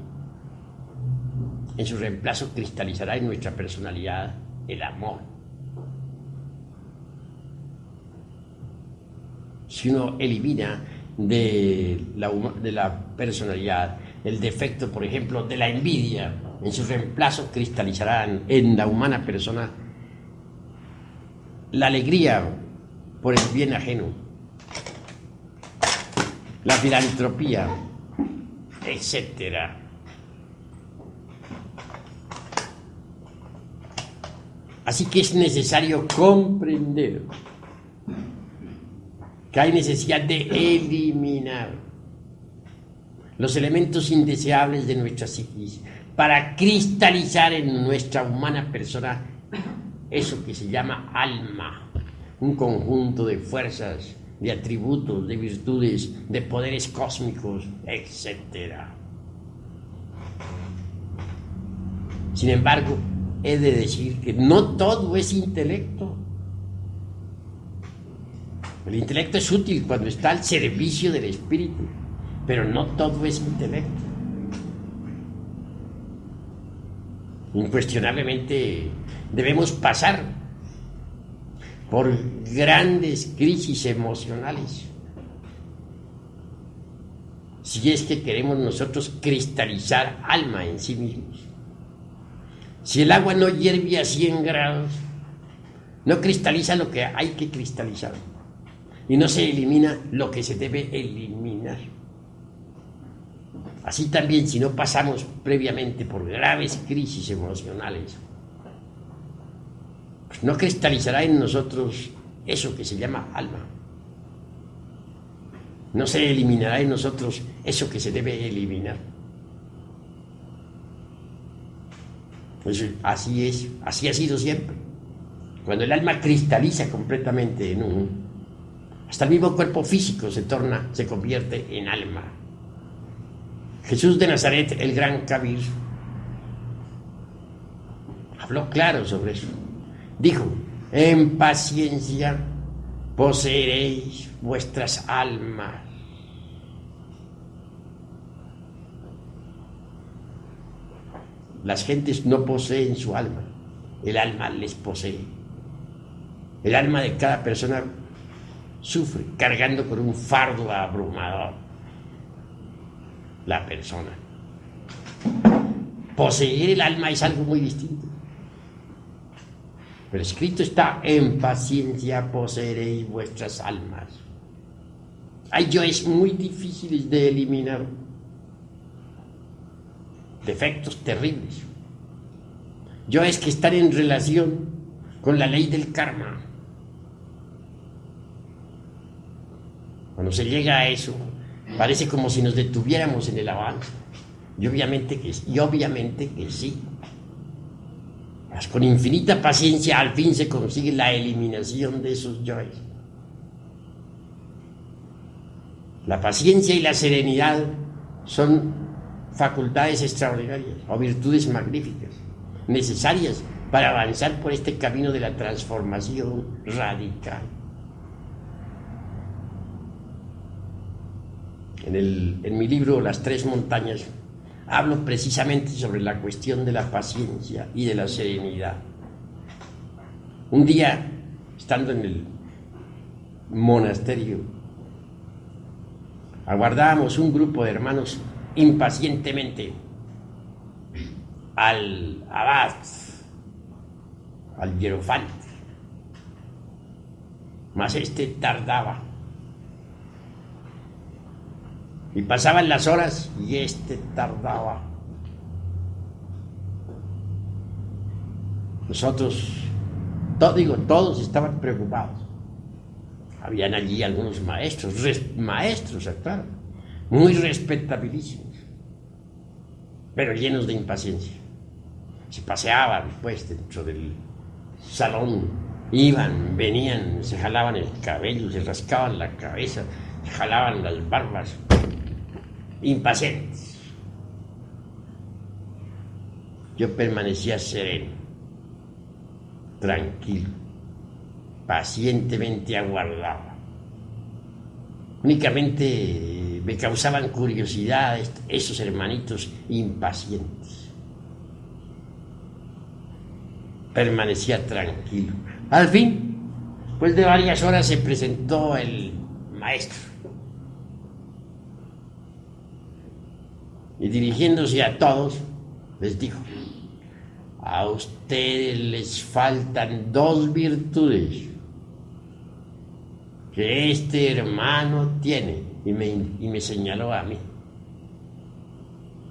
en su reemplazo cristalizará en nuestra personalidad el amor. Si uno elimina de la personalidad el defecto, por ejemplo, de la envidia, en su reemplazo cristalizarán en la humana persona la alegría por el bien ajeno, la filantropía, etc. Así que es necesario comprender que hay necesidad de eliminar los elementos indeseables de nuestra psiquis para cristalizar en nuestra humana persona eso que se llama alma, un conjunto de fuerzas, de atributos, de virtudes, de poderes cósmicos, etc. Sin embargo, he de decir que no todo es intelecto. El intelecto es útil cuando está al servicio del espíritu, pero no todo es intelecto. Incuestionablemente debemos pasar por grandes crisis emocionales si es que queremos nosotros cristalizar alma en sí mismos. Si el agua no hierve a 100 grados, no cristaliza lo que hay que cristalizar y no se elimina lo que se debe eliminar. Así también, si no pasamos previamente por graves crisis emocionales, pues no cristalizará en nosotros eso que se llama alma. No se eliminará en nosotros eso que se debe eliminar. Pues así es, así ha sido siempre. Cuando el alma cristaliza completamente en uno, hasta el mismo cuerpo físico se convierte en alma. Jesús de Nazaret, el gran Kabir, habló claro sobre eso. Dijo: en paciencia poseeréis vuestras almas. Las gentes no poseen su alma, el alma les posee. El alma de cada persona sufre cargando con un fardo abrumador. La persona. Poseer el alma es algo muy distinto. Pero escrito está: en paciencia poseeréis vuestras almas. Hay yoes muy difíciles de eliminar, defectos terribles, yoes que están en relación con la ley del karma. Cuando se llega a eso, parece como si nos detuviéramos en el avance. Y obviamente que sí. Con infinita paciencia al fin se consigue la eliminación de esos yoes. La paciencia y la serenidad son facultades extraordinarias o virtudes magníficas, necesarias para avanzar por este camino de la transformación radical. En mi libro Las Tres Montañas hablo precisamente sobre la cuestión de la paciencia y de la serenidad. Un día, estando en el monasterio, aguardábamos un grupo de hermanos impacientemente al abad, al hierofante, mas este tardaba. Y pasaban las horas y este tardaba. Nosotros, todos estaban preocupados. Habían allí algunos maestros, claro, muy respetabilísimos, pero llenos de impaciencia. Se paseaban, pues, dentro del salón, iban, venían, se jalaban el cabello, se rascaban la cabeza, se jalaban las barbas, impacientes. Yo permanecía sereno, tranquilo, pacientemente aguardaba. Únicamente me causaban curiosidad esos hermanitos impacientes. Permanecía tranquilo. Al fin, después de varias horas, se presentó el maestro. Y dirigiéndose a todos, les dijo: a ustedes les faltan dos virtudes que este hermano tiene. Y me señaló a mí.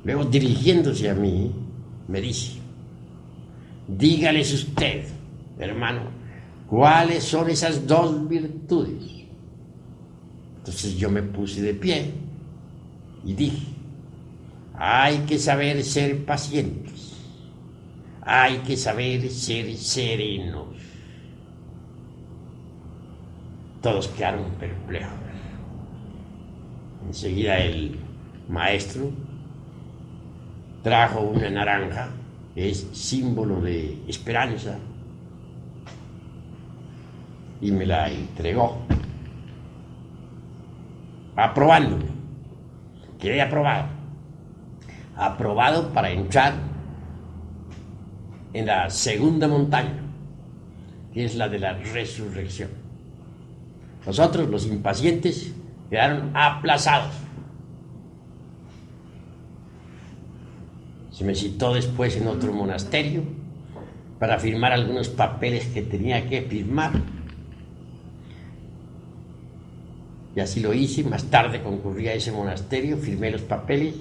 Luego, dirigiéndose a mí, me dice: dígales usted, hermano, ¿cuáles son esas dos virtudes? Entonces yo me puse de pie y dije: hay que saber ser pacientes, hay que saber ser serenos. Todos quedaron perplejos. Enseguida el maestro trajo una naranja, que es símbolo de esperanza, y me la entregó, aprobándome. Quedé aprobado para entrar en la segunda montaña, que es la de la resurrección. Nosotros, los impacientes, quedaron aplazados. Se me citó después en otro monasterio para firmar algunos papeles que tenía que firmar. Y así lo hice. Más tarde concurrí a ese monasterio, firmé los papeles,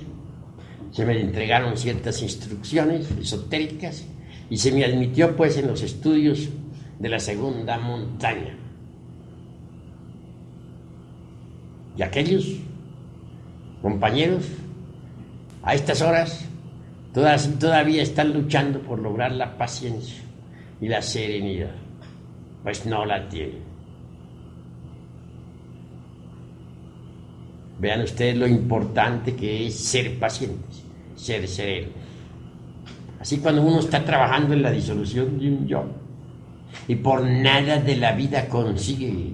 se me entregaron ciertas instrucciones esotéricas y se me admitió, pues, en los estudios de la segunda montaña. Y aquellos compañeros, a estas horas, todavía están luchando por lograr la paciencia y la serenidad, pues no la tienen. Vean ustedes lo importante que es ser pacientes, ser serenos. Así cuando uno está trabajando en la disolución de un yo y por nada de la vida consigue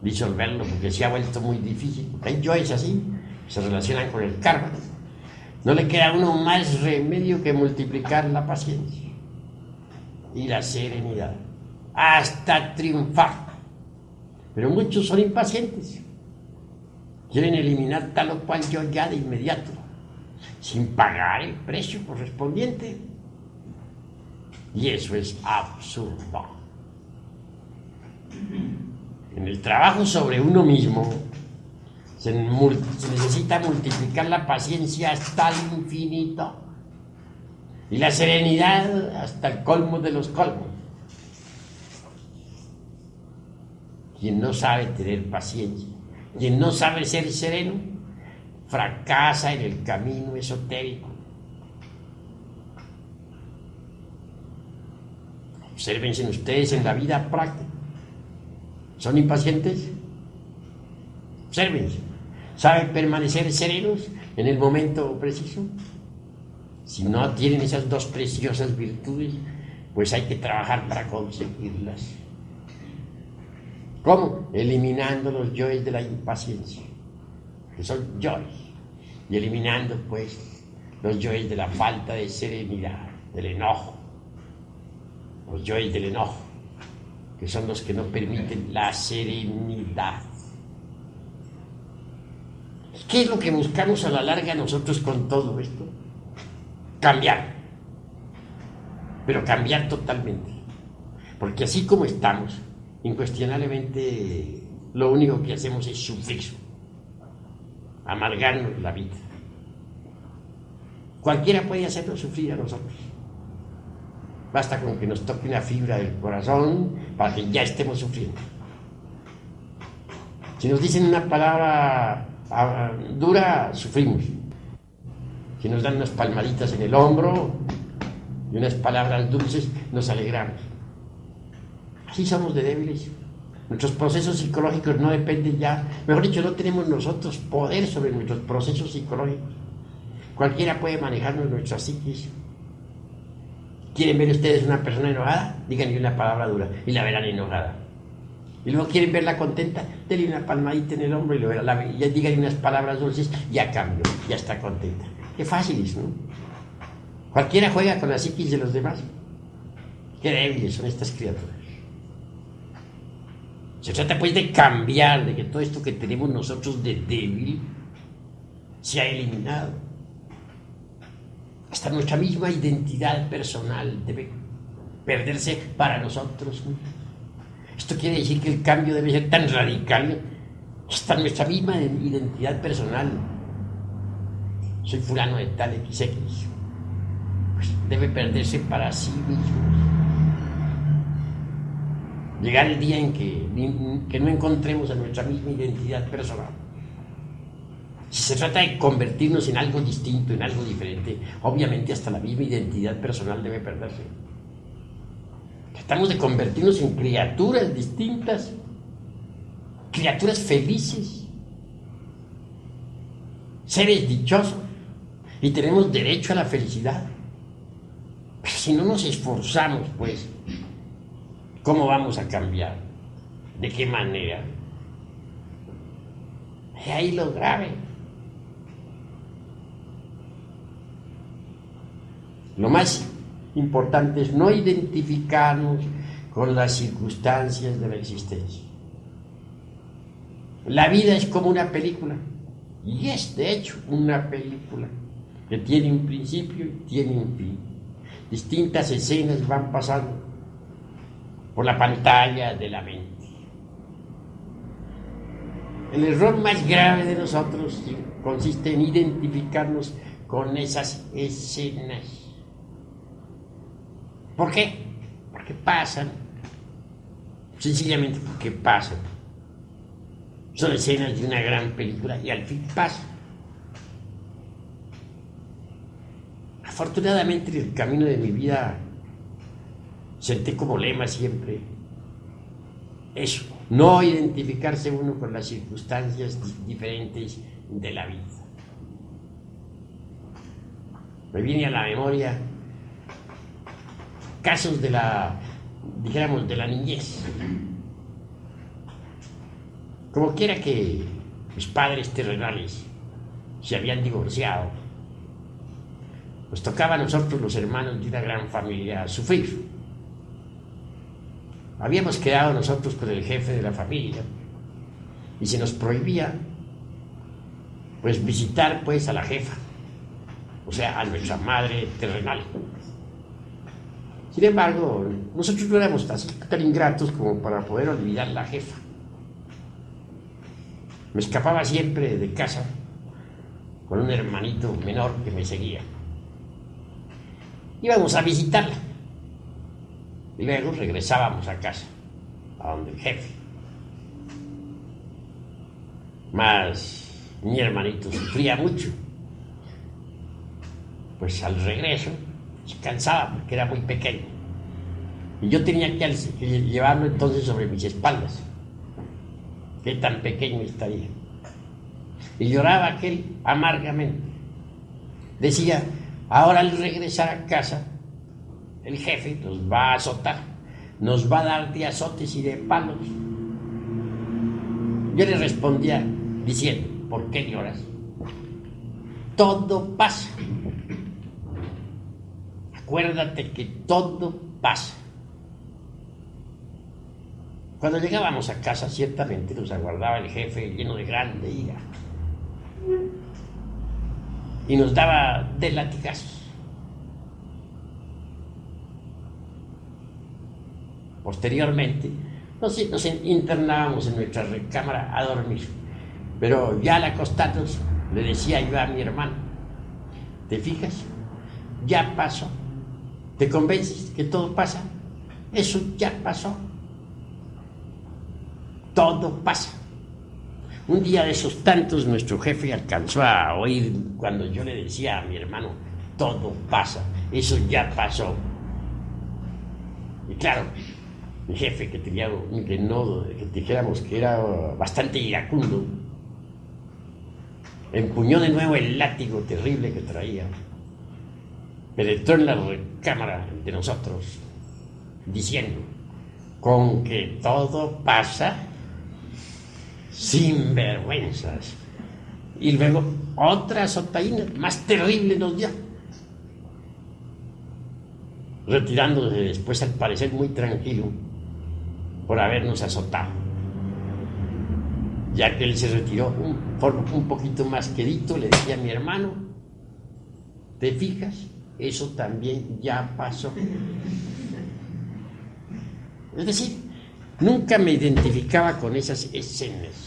disolverlo porque se ha vuelto muy difícil, porque hay yoes así, se relacionan con el karma, no le queda a uno más remedio que multiplicar la paciencia y la serenidad hasta triunfar. Pero muchos son impacientes, quieren eliminar tal o cual yo ya de inmediato, sin pagar el precio correspondiente. Y eso es absurdo. En el trabajo sobre uno mismo se necesita multiplicar la paciencia hasta el infinito y la serenidad hasta el colmo de los colmos. Quien no sabe tener paciencia, quien no sabe ser sereno, fracasa en el camino esotérico. Obsérvense ustedes en la vida práctica. ¿Son impacientes? Obsérvense. ¿Saben permanecer serenos en el momento preciso? Si no tienen esas dos preciosas virtudes, pues hay que trabajar para conseguirlas. ¿Cómo? Eliminando los yoes de la impaciencia, que son yoes, y eliminando pues los yoes de la falta de serenidad, del enojo, los yoes del enojo, que son los que no permiten la serenidad. ¿Qué es lo que buscamos a la larga nosotros con todo esto? Cambiar, pero cambiar totalmente, porque así como estamos, incuestionablemente lo único que hacemos es sufrir, amargarnos la vida. Cualquiera puede hacernos sufrir a nosotros. Basta con que nos toque una fibra del corazón para que ya estemos sufriendo. Si nos dicen una palabra dura, sufrimos. Si nos dan unas palmaditas en el hombro y unas palabras dulces, nos alegramos. Así somos de débiles. Nuestros procesos psicológicos no dependen ya, mejor dicho, no tenemos nosotros poder sobre nuestros procesos psicológicos. Cualquiera puede manejarnos nuestra psiquis. ¿Quieren ver ustedes una persona enojada? Díganle una palabra dura y la verán enojada. Y luego quieren verla contenta, denle una palmadita en el hombro y lo verán, ya díganle unas palabras dulces, ya cambió, ya está contenta. Qué fácil es, ¿no? Cualquiera juega con la psiquis de los demás. Qué débiles son estas criaturas. Se trata pues de cambiar, de que todo esto que tenemos nosotros de débil se ha eliminado. Hasta nuestra misma identidad personal debe perderse para nosotros mismos. Esto quiere decir que el cambio debe ser tan radical que hasta nuestra misma identidad personal, soy fulano de tal XX, pues debe perderse para sí mismos. Llegar el día en que no encontremos a nuestra misma identidad personal. Si se trata de convertirnos en algo distinto, en algo diferente, obviamente hasta la misma identidad personal debe perderse. Tratamos de convertirnos en criaturas distintas, criaturas felices, seres dichosos, y tenemos derecho a la felicidad. Pero si no nos esforzamos, pues, ¿cómo vamos a cambiar? ¿De qué manera? Es ahí lo grave. Lo más importante es no identificarnos con las circunstancias de la existencia. La vida es como una película, y es de hecho una película que tiene un principio y tiene un fin. Distintas escenas van pasando por la pantalla de la mente. El error más grave de nosotros consiste en identificarnos con esas escenas. ¿Por qué? Porque pasan. Sencillamente porque pasan. Son escenas de una gran película y al fin pasan. Afortunadamente en el camino de mi vida senté como lema siempre eso, no identificarse uno con las circunstancias diferentes de la vida. Me viene a la memoria casos de la niñez. Como quiera que mis padres terrenales se habían divorciado, nos tocaba a nosotros, los hermanos de una gran familia, sufrir. Habíamos quedado nosotros con el jefe de la familia y se nos prohibía pues visitar pues a la jefa, o sea, a nuestra madre terrenal. Sin embargo, nosotros no éramos tan ingratos como para poder olvidar la jefa. Me escapaba siempre de casa con un hermanito menor que me seguía. Íbamos a visitarla y luego regresábamos a casa, a donde el jefe. Mas mi hermanito sufría mucho, pues al regreso se cansaba porque era muy pequeño y yo tenía que llevarlo entonces sobre mis espaldas. Qué tan pequeño estaría. Y lloraba aquel amargamente. Decía, ahora al regresar a casa, el jefe nos va a azotar, nos va a dar de azotes y de palos. Yo le respondía diciendo, ¿por qué lloras? Todo pasa. Acuérdate que todo pasa. Cuando llegábamos a casa, ciertamente nos aguardaba el jefe lleno de grande ira y nos daba de latigazos. Posteriormente, nos internábamos en nuestra recámara a dormir, pero ya al acostarnos le decía yo a mi hermano, ¿te fijas? Ya pasó. ¿Te convences que todo pasa? Eso ya pasó. Todo pasa. Un día de esos tantos, nuestro jefe alcanzó a oír cuando yo le decía a mi hermano, todo pasa, eso ya pasó. Y claro, mi jefe, que tenía un renodo, que dijéramos que era bastante iracundo, empuñó de nuevo el látigo terrible que traía, penetró en la recámara de nosotros, diciendo, con que todo pasa, sin vergüenzas. Y luego otra azotaína más terrible nos dio, retirándose después al parecer muy tranquilo por habernos azotado. Ya que él se retiró un poquito más quedito, le decía a mi hermano, ¿te fijas? Eso también ya pasó. Es decir, nunca me identificaba con esas escenas.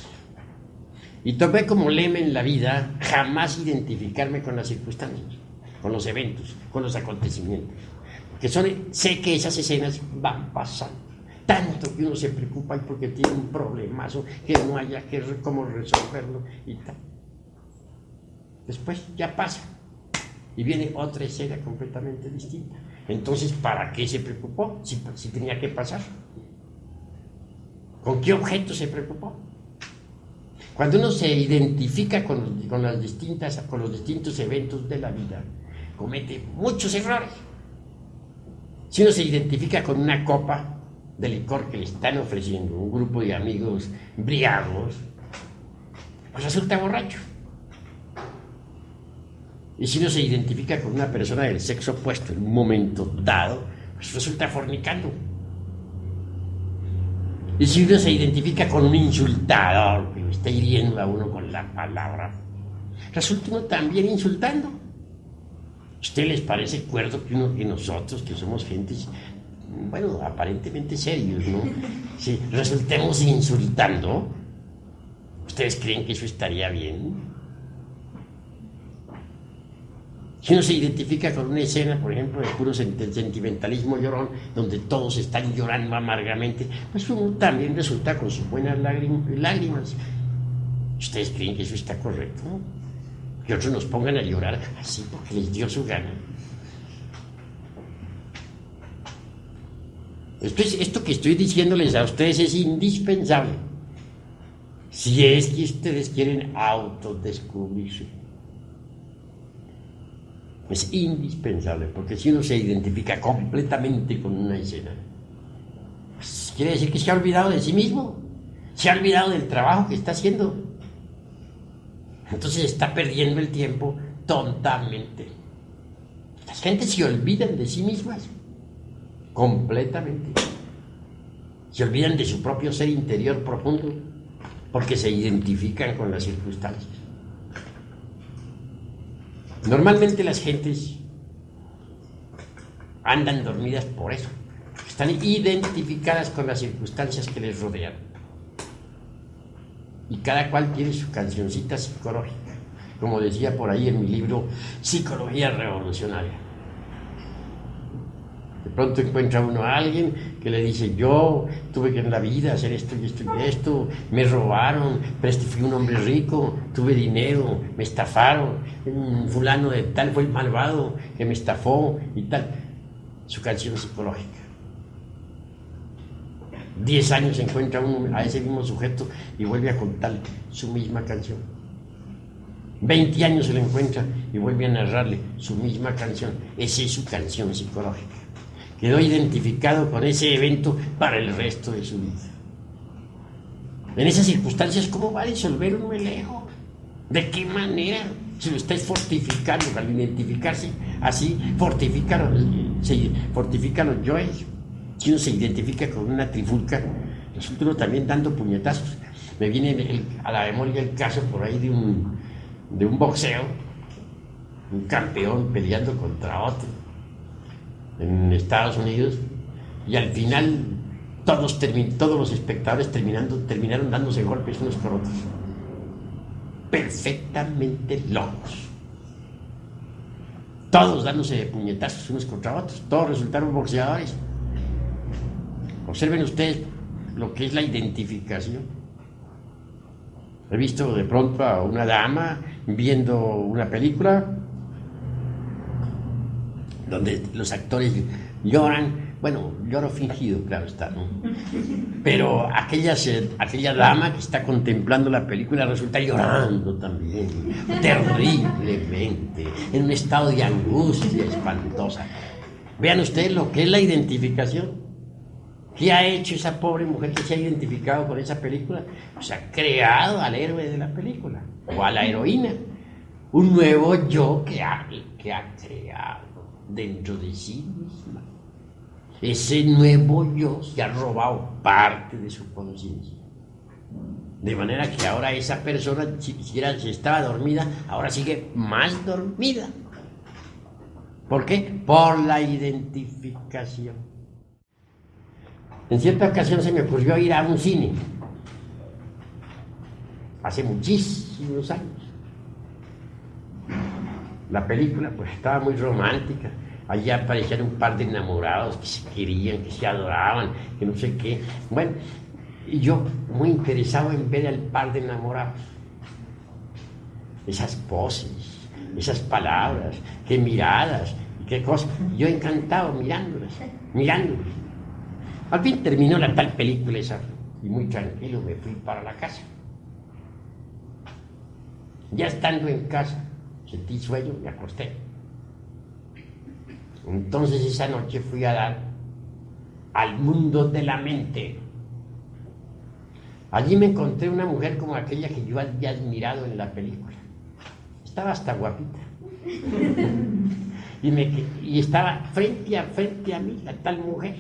Y tomé como lema en la vida jamás identificarme con las circunstancias, con los eventos, con los acontecimientos. Porque sé que esas escenas van pasando. Tanto que uno se preocupa y porque tiene un problemazo que no haya cómo resolverlo y tal. Después ya pasa. Y viene otra escena completamente distinta. Entonces, ¿para qué se preocupó? Si tenía que pasar. ¿Con qué objeto se preocupó? Cuando uno se identifica con los distintos eventos de la vida, comete muchos errores. Si uno se identifica con una copa de licor que le están ofreciendo un grupo de amigos embriagados, pues resulta borracho. Y si uno se identifica con una persona del sexo opuesto en un momento dado, pues resulta fornicando. Y si uno se identifica con un insultador que lo está hiriendo a uno con la palabra, resulta uno también insultando. ¿A usted les parece cuerdo que nosotros, que somos gentes, bueno, aparentemente serios, ¿no? Si resultemos insultando, ¿ustedes creen que eso estaría bien? Si uno se identifica con una escena, por ejemplo, de puro sentimentalismo llorón, donde todos están llorando amargamente, pues uno también resulta con sus buenas lágrimas. ¿Ustedes creen que eso está correcto? Que otros nos pongan a llorar así porque les dio su gana. Esto que estoy diciéndoles a ustedes es indispensable. Si es que ustedes quieren autodescubrirse. Es indispensable, porque si uno se identifica completamente con una escena, pues quiere decir que se ha olvidado de sí mismo, se ha olvidado del trabajo que está haciendo. Entonces está perdiendo el tiempo tontamente. Las gentes se olvidan de sí mismas, completamente. Se olvidan de su propio ser interior profundo, porque se identifican con las circunstancias. Normalmente las gentes andan dormidas por eso. Están identificadas con las circunstancias que les rodean. Y cada cual tiene su cancioncita psicológica, como decía por ahí en mi libro Psicología Revolucionaria. De pronto encuentra uno a alguien que le dice: yo tuve que en la vida hacer esto y esto y esto, me robaron, pero fui un hombre rico, tuve dinero, me estafaron, fulano de tal fue el malvado que me estafó y tal. Su canción psicológica. 10 años se encuentra uno a ese mismo sujeto y vuelve a contar su misma canción. 20 años se le encuentra y vuelve a narrarle su misma canción. Esa es su canción psicológica. Quedó identificado con ese evento para el resto de su vida. En esas circunstancias, ¿cómo va a disolver un ego? ¿De qué manera? Si lo estáis fortificando, al identificarse así, fortifican los yoes. Si uno se identifica con una trifulca, resulta uno también dando puñetazos. Me viene a la memoria el caso por ahí de un boxeo, un campeón peleando contra otro en Estados Unidos, y al final todos los espectadores terminaron dándose golpes unos con otros, perfectamente locos, todos dándose de puñetazos unos contra otros, todos resultaron boxeadores. Observen ustedes lo que es la identificación. He visto de pronto a una dama viendo una película donde los actores lloran, bueno, lloro fingido, claro está, ¿no? Pero aquella dama que está contemplando la película resulta llorando también, terriblemente, en un estado de angustia espantosa. Vean ustedes lo que es la identificación. ¿Qué ha hecho esa pobre mujer que se ha identificado con esa película? Pues ha creado al héroe de la película, o a la heroína, un nuevo yo que ha creado dentro de sí misma. Ese nuevo yo se ha robado parte de su conciencia. De manera que ahora esa persona, si estaba dormida, ahora sigue más dormida. ¿Por qué? Por la identificación. En cierta ocasión se me ocurrió ir a un cine, hace muchísimos años. La película pues estaba muy romántica, allí aparecían un par de enamorados que se querían, que se adoraban, que no sé qué. Bueno, y yo muy interesado en ver al par de enamorados, esas poses, esas palabras, qué miradas, qué cosas. Yo encantado mirándolas. Al fin terminó la tal película esa y muy tranquilo me fui para la casa. Ya estando en casa, sentí sueño, me acosté. Entonces esa noche fui a dar al mundo de la mente. Allí me encontré una mujer como aquella que yo había admirado en la película. Estaba hasta guapita. Y estaba frente a mí la tal mujer.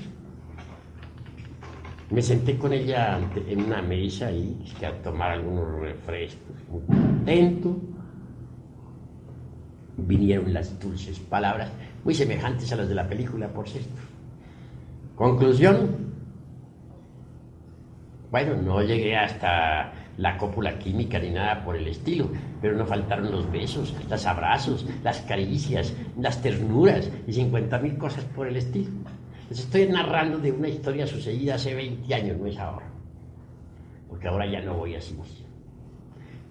Me senté con ella en una mesa ahí, a tomar algunos refrescos, muy contento. Vinieron las dulces palabras, muy semejantes a las de la película, por cierto. Conclusión. Bueno, no llegué hasta la cópula química ni nada por el estilo, pero no faltaron los besos, los abrazos, las caricias, las ternuras y 50.000 cosas por el estilo. Les estoy narrando de una historia sucedida hace 20 años, no es ahora, porque ahora ya no voy a cine.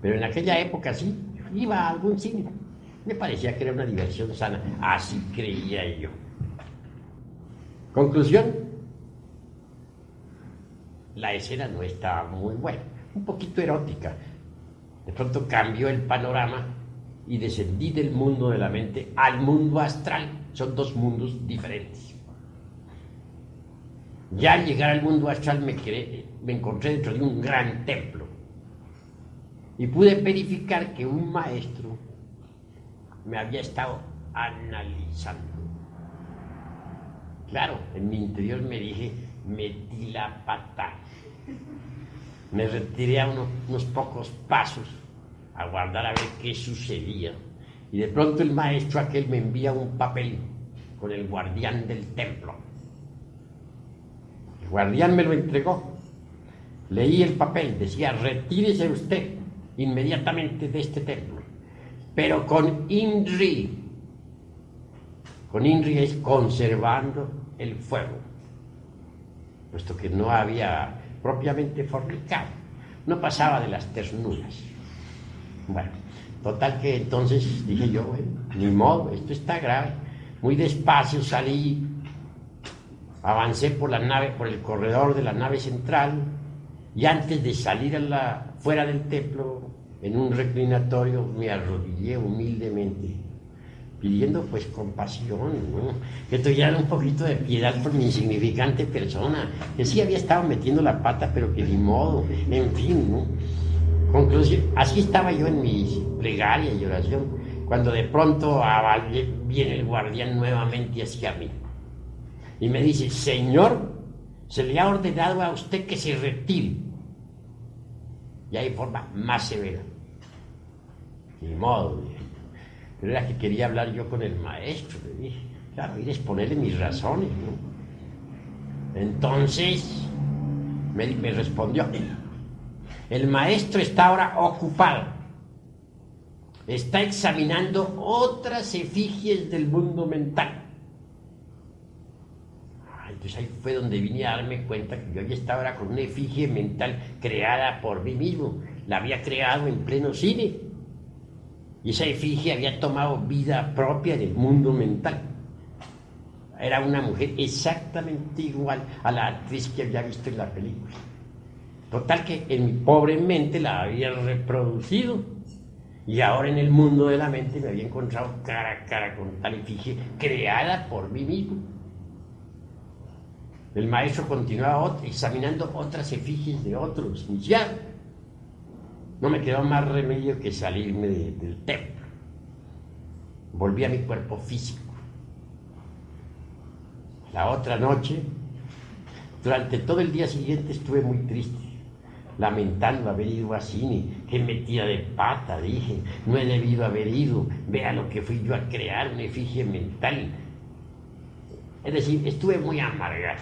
Pero en aquella época sí, iba a algún cine. Me parecía que era una diversión sana, así creía yo. Conclusión, la escena no estaba muy buena, un poquito erótica. De pronto cambió el panorama y descendí del mundo de la mente al mundo astral. Son dos mundos diferentes. Ya al llegar al mundo astral me encontré dentro de un gran templo y pude verificar que un maestro me había estado analizando. Claro, en mi interior me dije, metí la pata. Me retiré a unos pocos pasos a guardar a ver qué sucedía. Y de pronto el maestro aquel me envía un papel con el guardián del templo. El guardián me lo entregó. Leí el papel, decía, retírese usted inmediatamente de este templo, pero con INRI. Con INRI es conservando el fuego, puesto que no había propiamente fornicado, no pasaba de las ternuras. Bueno, total que entonces dije yo, bueno, ni modo, esto está grave. Muy despacio salí, avancé por la nave, por el corredor de la nave central, y antes de salir fuera del templo, en un reclinatorio, me arrodillé humildemente, pidiendo pues compasión, ¿no? Que tuvieran un poquito de piedad por mi insignificante persona, que sí había estado metiendo la pata, pero que ni modo, en fin, ¿no? Conclusión, así estaba yo en mi plegaria y oración, cuando de pronto viene el guardián nuevamente hacia mí y me dice, señor, se le ha ordenado a usted que se retire. Ya de forma más severa. Ni modo, dije. Pero era que quería hablar yo con el maestro, le dije. Claro, ir a exponerle mis razones, ¿no? Entonces, me respondió, el maestro está ahora ocupado. Está examinando otras efigies del mundo mental. Entonces ahí fue donde vine a darme cuenta que yo ya estaba ahora con una efigie mental creada por mí mismo. La había creado en pleno cine. Y esa efigie había tomado vida propia en el mundo mental. Era una mujer exactamente igual a la actriz que había visto en la película. Total que en mi pobre mente la había reproducido. Y ahora en el mundo de la mente me había encontrado cara a cara con tal efigie creada por mí mismo. El maestro continuaba examinando otras efigies de otros. Y ya no me quedó más remedio que salirme del templo. Volví a mi cuerpo físico. La otra noche, durante todo el día siguiente estuve muy triste, lamentando haber ido a cine. Qué metida de pata, dije. No he debido haber ido. Vea lo que fui yo a crear, una efigie mental. Es decir, estuve muy amargado.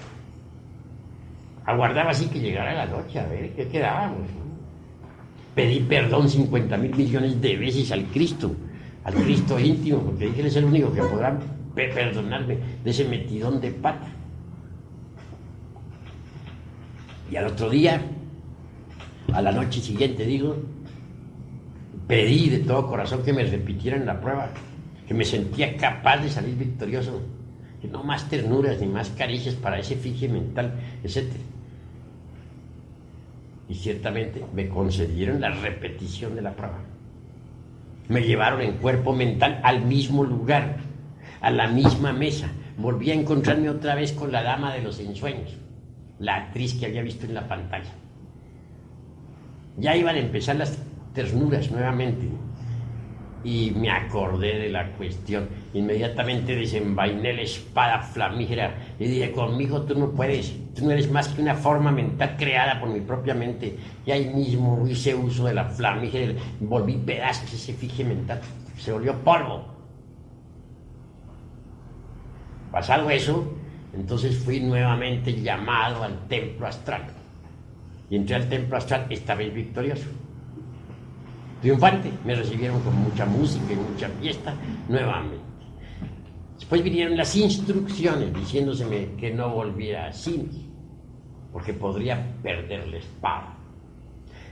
Aguardaba así que llegara la noche, a ver qué quedábamos, ¿no? Pedí perdón 50.000 millones de veces al Cristo íntimo, porque dije, él es el único que podrá perdonarme de ese metidón de pata. Y al otro día, a la noche siguiente, pedí de todo corazón que me repitieran la prueba, que me sentía capaz de salir victorioso, que no más ternuras ni más caricias para ese efigie mental, etc. Y ciertamente me concedieron la repetición de la prueba. Me llevaron en cuerpo mental al mismo lugar, a la misma mesa. Volví a encontrarme otra vez con la dama de los ensueños, la actriz que había visto en la pantalla. Ya iban a empezar las ternuras nuevamente y me acordé de la cuestión. Inmediatamente desenvainé la espada flamígera y dije, conmigo tú no puedes, tú no eres más que una forma mental creada por mi propia mente. Y ahí mismo hice uso de la flamígera, volví pedazos ese efigie mental, se volvió polvo. Pasado eso, entonces fui nuevamente llamado al templo astral. Y entré al templo astral, esta vez victorioso. Triunfante, me recibieron con mucha música y mucha fiesta nuevamente. Después vinieron las instrucciones diciéndoseme que no volviera a cine, porque podría perder la espada.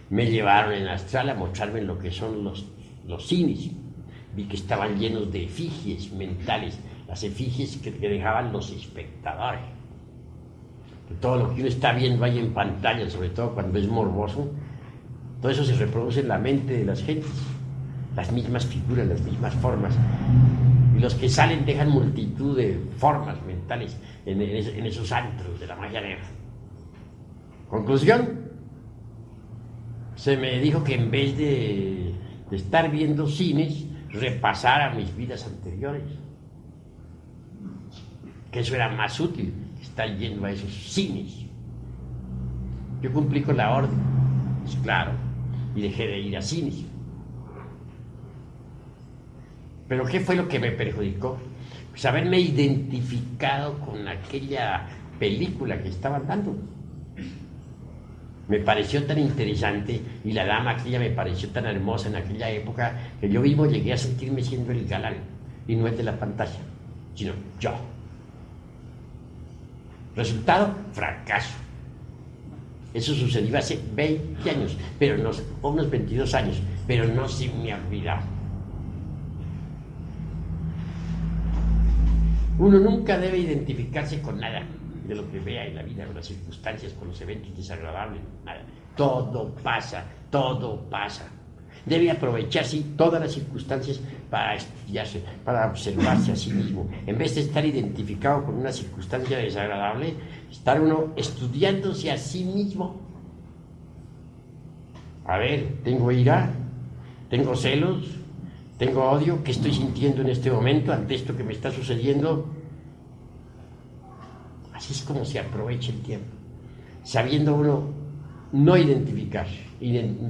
Me llevaron en astral a mostrarme lo que son los cines. Vi que estaban llenos de efigies mentales, las efigies que dejaban los espectadores. que todo lo que uno está viendo ahí en pantalla, sobre todo cuando es morboso, todo eso se reproduce en la mente de las gentes, las mismas figuras, las mismas formas. Y los que salen dejan multitud de formas mentales en esos antros de la magia negra. Conclusión, se me dijo que en vez de estar viendo cines, repasara mis vidas anteriores, que eso era más útil que estar yendo a esos cines. Yo cumplí con la orden, pues claro, y dejé de ir a cines. Pero ¿qué fue lo que me perjudicó? Pues haberme identificado con aquella película que estaban dando. Me pareció tan interesante y la dama aquella me pareció tan hermosa en aquella época que yo mismo llegué a sentirme siendo el galán, y no el de la pantalla, sino yo. Resultado, fracaso. Eso sucedió hace 20 años, pero no, o unos 22 años, pero no se me ha olvidado. Uno nunca debe identificarse con nada de lo que vea en la vida, con las circunstancias, con los eventos desagradables, nada. Todo pasa, todo pasa. Debe aprovecharse todas las circunstancias para estudiarse, para observarse a sí mismo. En vez de estar identificado con una circunstancia desagradable, estar uno estudiándose a sí mismo. A ver, tengo ira, tengo celos, tengo odio, ¿qué estoy sintiendo en este momento ante esto que me está sucediendo? Así es como se aprovecha el tiempo, sabiendo uno no identificarse,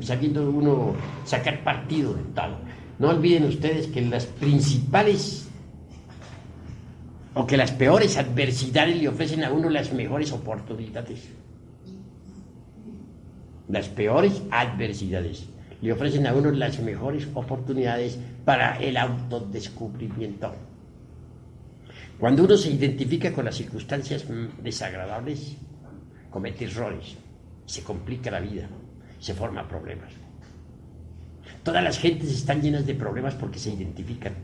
sabiendo uno sacar partido de todo. No olviden ustedes que las principales o que las peores adversidades le ofrecen a uno las mejores oportunidades. Las peores adversidades le ofrecen a uno las mejores oportunidades para el autodescubrimiento. Cuando uno se identifica con las circunstancias desagradables, comete errores, se complica la vida, se forman problemas. Todas las gentes están llenas de problemas porque se identifican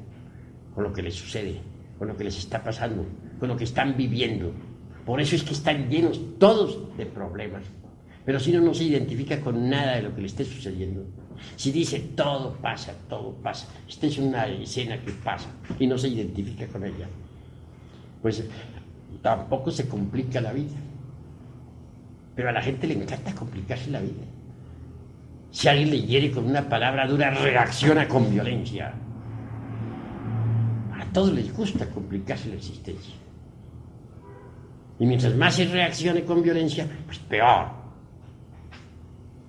con lo que les sucede, con lo que les está pasando, con lo que están viviendo. Por eso es que están llenos todos de problemas. Pero si uno no se identifica con nada de lo que le esté sucediendo, si dice todo pasa, esta es una escena que pasa y no se identifica con ella, pues tampoco se complica la vida. Pero a la gente le encanta complicarse la vida. Si alguien le hiere con una palabra dura, reacciona con violencia. A todos les gusta complicarse la existencia. Y mientras más se reaccione con violencia, pues peor.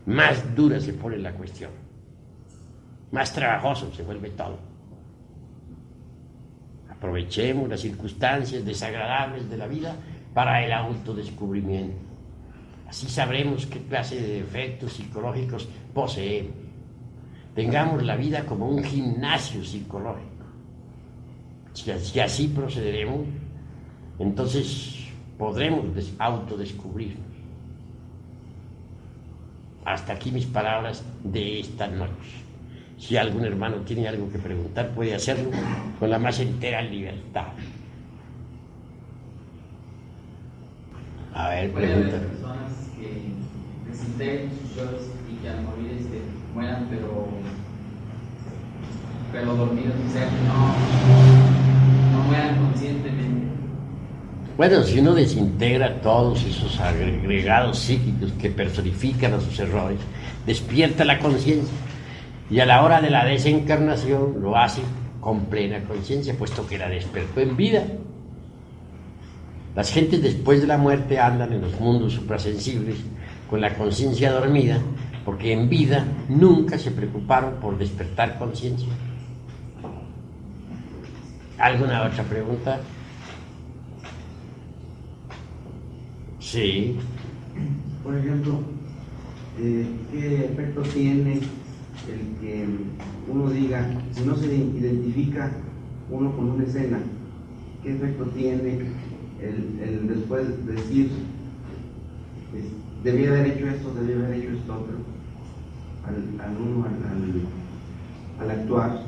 Más dura se pone la cuestión. Más trabajoso se vuelve todo. Aprovechemos las circunstancias desagradables de la vida para el autodescubrimiento. Así sabremos qué clase de efectos psicológicos poseemos. Tengamos la vida como un gimnasio psicológico. Si así procederemos, entonces podremos autodescubrirnos. Hasta aquí mis palabras de esta noche. Si algún hermano tiene algo que preguntar, puede hacerlo con la más entera libertad. A ver, puede pregunta. haber personas que desintegren sus yoes y que al morir mueran, pero dormidos, o sea, que no mueran conscientemente. Bueno, si uno desintegra todos esos agregados psíquicos que personifican a sus errores, despierta la conciencia y a la hora de la desencarnación lo hace con plena conciencia, puesto que la despertó en vida. Las gentes después de la muerte andan en los mundos suprasensibles con la conciencia dormida, porque en vida nunca se preocuparon por despertar conciencia. ¿Alguna otra pregunta? Sí. Por ejemplo, ¿qué efecto tiene el que uno diga, si no se identifica uno con una escena, qué efecto tiene el después decir, debía haber hecho esto, debía haber hecho esto otro, al actuar?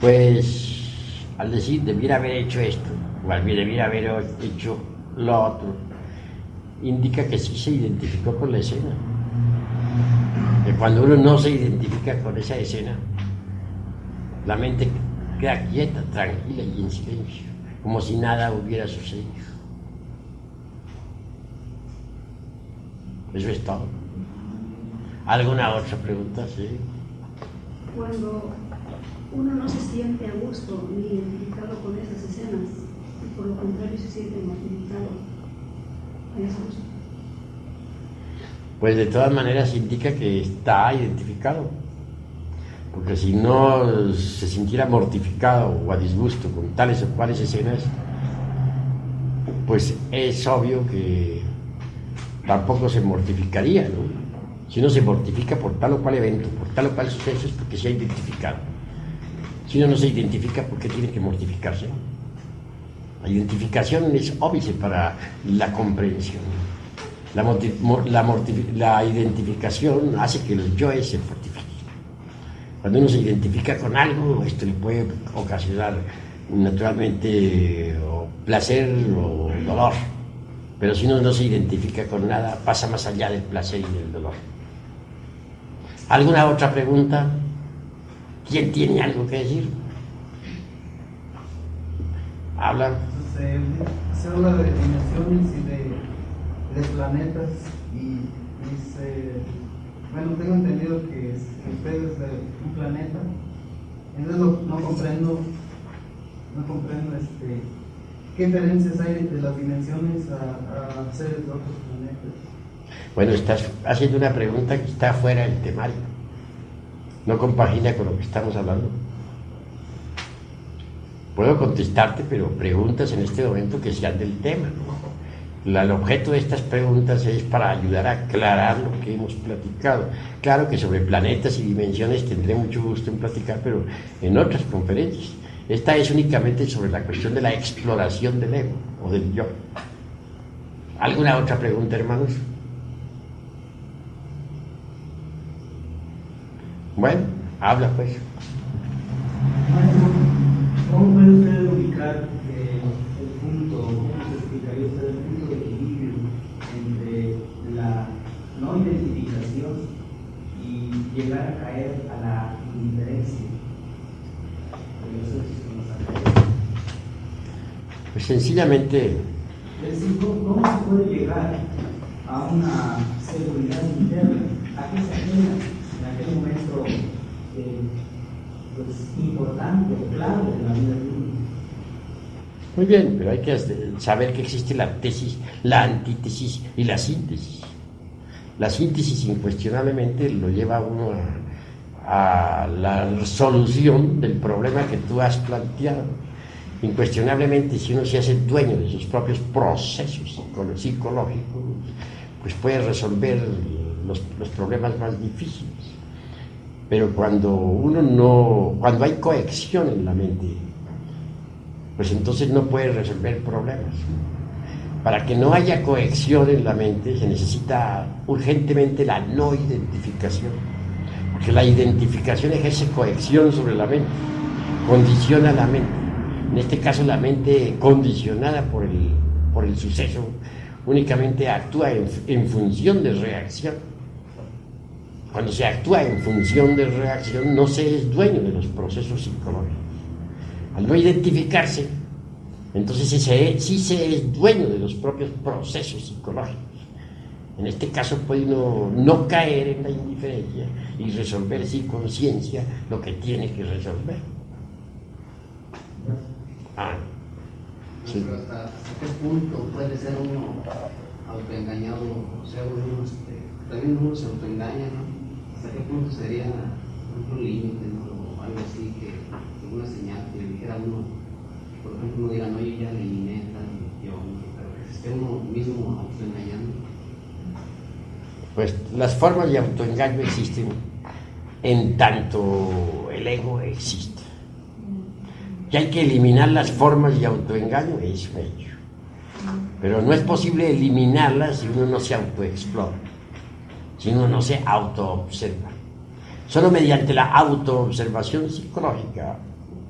Pues al decir debiera haber hecho esto, o debiera haber hecho lo otro indica que sí se identificó con la escena. Que cuando uno no se identifica con esa escena, la mente queda quieta, tranquila y en silencio, como si nada hubiera sucedido. Eso es todo. ¿Alguna otra pregunta? Sí. Cuando uno no se siente a gusto ni identificado con esas escenas, y por lo contrario se siente mortificado, ¿hay gusto? Pues de todas maneras indica que está identificado. Porque si no se sintiera mortificado o a disgusto con tales o cuales escenas, pues es obvio que tampoco se mortificaría, ¿no? Si uno se mortifica por tal o cual evento, por tal o cual suceso, es porque se ha identificado. Si uno no se identifica, ¿por qué tiene que mortificarse? La identificación es óbice para la comprensión. La identificación hace que los yoes se fortifiquen. Cuando uno se identifica con algo, esto le puede ocasionar naturalmente o placer o dolor. Pero si uno no se identifica con nada, pasa más allá del placer y del dolor. ¿Alguna otra pregunta? ¿Quién tiene algo que decir? Habla. Se habla de dimensiones y de planetas y bueno, tengo entendido que usted es de un planeta. Entonces no comprendo qué diferencias hay entre las dimensiones a seres de otros planetas. Bueno, estás haciendo una pregunta que está fuera del temario. No compagina con lo que estamos hablando. Puedo contestarte, pero preguntas en este momento que sean del tema, ¿no? El objeto de estas preguntas es para ayudar a aclarar lo que hemos platicado. Claro que sobre planetas y dimensiones tendré mucho gusto en platicar, pero en otras conferencias. Esta es únicamente sobre la cuestión de la exploración del ego o del yo. ¿Alguna otra pregunta, hermanos? Bueno, habla pues. ¿Cómo puede usted ubicar el punto, cómo se explicaría usted el punto de equilibrio entre la no identificación y llegar a caer a la indiferencia? Pues sencillamente, Es decir, ¿cómo se puede llegar a una seguridad interna? ¿A qué se genera en aquel momento pues, importante o clave de la vida de uno? muy bien, pero hay que saber que existe la tesis, la antítesis y la síntesis. La síntesis incuestionablemente lo lleva a uno a la solución del problema que tú has planteado. Incuestionablemente, si uno se hace dueño de sus propios procesos psicológicos, pues puede resolver los problemas más difíciles. Pero cuando hay cohección en la mente, pues entonces no puede resolver problemas. Para que no haya cohección en la mente se necesita urgentemente la no identificación, porque la identificación ejerce cohección sobre la mente, condiciona la mente. En este caso la mente condicionada por el suceso únicamente actúa en función de reacción. Cuando se actúa en función de reacción no se es dueño de los procesos psicológicos. Al no identificarse, entonces sí se es dueño de los propios procesos psicológicos. En este caso puede uno no caer en la indiferencia y resolver sin conciencia lo que tiene que resolver. Sí. Pero hasta qué punto puede ser uno autoengañado, o sea, también uno se autoengaña, ¿no? Hasta qué punto sería un límite, ¿no? O algo así, que una señal que dijera uno, por ejemplo, uno diga, no, yo ya eliminé tal religión, pero que se esté uno mismo autoengañando. Pues las formas de autoengaño existen en tanto el ego existe. Que hay que eliminar las formas de autoengaño es un hecho. Pero no es posible eliminarlas si uno no se autoexplora, si uno no se autoobserva. Solo mediante la autoobservación psicológica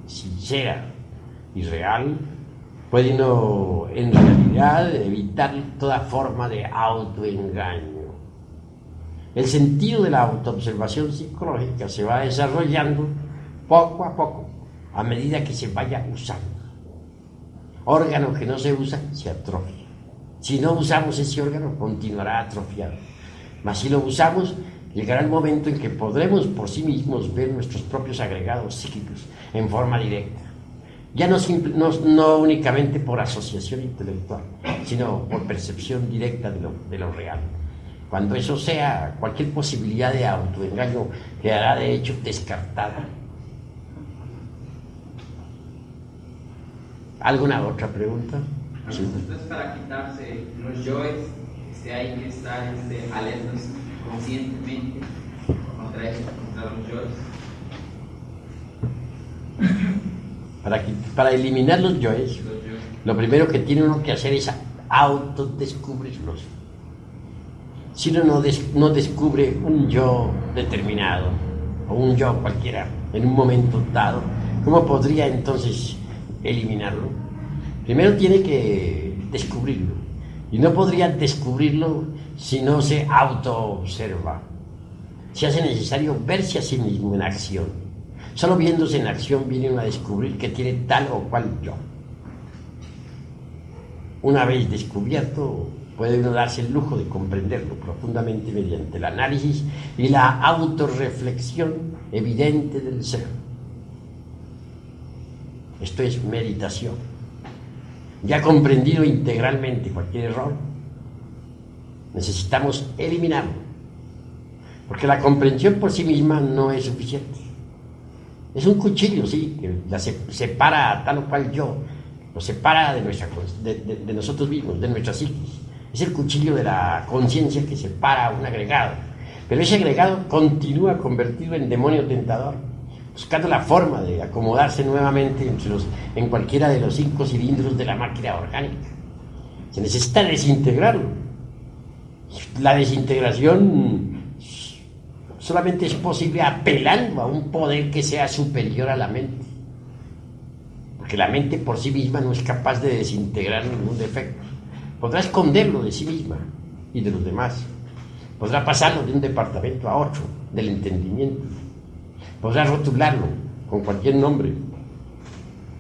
sincera y real puede uno en realidad evitar toda forma de autoengaño. El sentido de la autoobservación psicológica se va desarrollando poco a poco, a medida que se vaya usando. Órgano que no se usa, se atrofia. Si no usamos ese órgano, continuará atrofiado. Mas si lo usamos, llegará el momento en que podremos por sí mismos ver nuestros propios agregados psíquicos en forma directa. Ya no únicamente por asociación intelectual, sino por percepción directa de lo real. Cuando eso sea, cualquier posibilidad de autoengaño quedará de hecho descartada. ¿Alguna otra pregunta? Sí. Entonces, para quitarse los yoes, hay que estar alertas conscientemente contra eso, contra los yoes. Para eliminar los yoes, lo primero que tiene uno que hacer es autodescubrirlos. Si uno no descubre un yo determinado, o un yo cualquiera, en un momento dado, ¿cómo podría entonces eliminarlo? Primero tiene que descubrirlo, y no podría descubrirlo si no se autoobserva. Se hace necesario verse a sí mismo en acción. Solo viéndose en acción viene uno a descubrir que tiene tal o cual yo. Una vez descubierto, puede uno darse el lujo de comprenderlo profundamente mediante el análisis y la autorreflexión evidente del ser. Esto es meditación. Ya comprendido integralmente cualquier error, necesitamos eliminarlo, porque la comprensión por sí misma no es suficiente. Es un cuchillo, sí, que separa a tal o cual yo, lo separa de nosotros mismos, de nuestra psiquis. Es el cuchillo de la conciencia que separa a un agregado, pero ese agregado continúa convertido en demonio tentador, buscando la forma de acomodarse nuevamente en cualquiera de los 5 cilindros de la máquina orgánica. Se necesita desintegrarlo. La desintegración solamente es posible apelando a un poder que sea superior a la mente, porque la mente por sí misma no es capaz de desintegrar ningún defecto. Podrá esconderlo de sí misma y de los demás, podrá pasarlo de un departamento a otro del entendimiento, podrá rotularlo con cualquier nombre,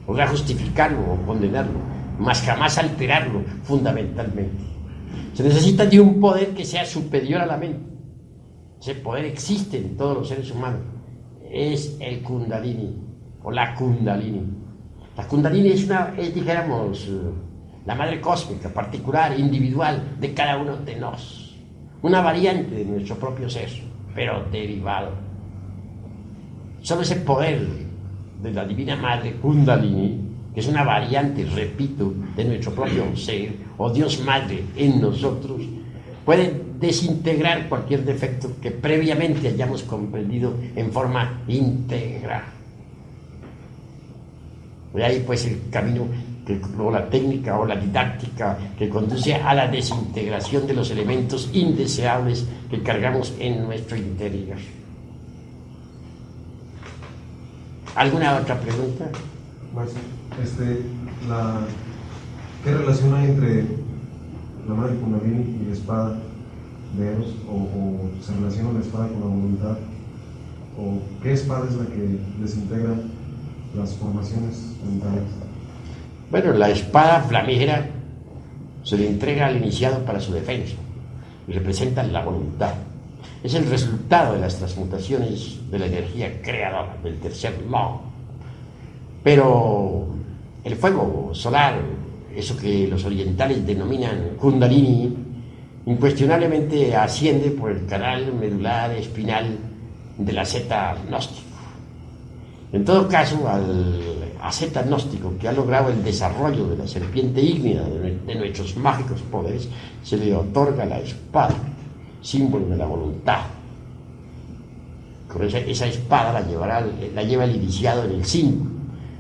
podrá justificarlo o condenarlo, mas jamás alterarlo fundamentalmente. Se necesita de un poder que sea superior a la mente. Ese poder existe en todos los seres humanos. Es el Kundalini o la Kundalini. La Kundalini es dijéramos, la madre cósmica, particular, individual de cada uno de nosotros. Una variante de nuestro propio ser, pero derivado. Solo ese poder de la Divina Madre Kundalini, que es una variante, repito, de nuestro propio ser, o Dios Madre en nosotros, puede desintegrar cualquier defecto que previamente hayamos comprendido en forma íntegra. De ahí pues el camino, o la técnica o la didáctica que conduce a la desintegración de los elementos indeseables que cargamos en nuestro interior. ¿Alguna otra pregunta? Marcio, ¿qué relación hay entre la madre Kundalini y la espada de Eros? ¿O se relaciona la espada con la voluntad? ¿O qué espada es la que desintegra las formaciones mentales? Bueno, la espada flamígera se le entrega al iniciado para su defensa y representa la voluntad. Es el resultado de las transmutaciones de la energía creadora, del tercer law. Pero el fuego solar, eso que los orientales denominan Kundalini, incuestionablemente asciende por el canal medular espinal del asceta gnóstico. En todo caso, al asceta gnóstico que ha logrado el desarrollo de la serpiente ígnea de nuestros mágicos poderes, se le otorga la espada, símbolo de la voluntad. Con esa espada la lleva el iniciado en el 5,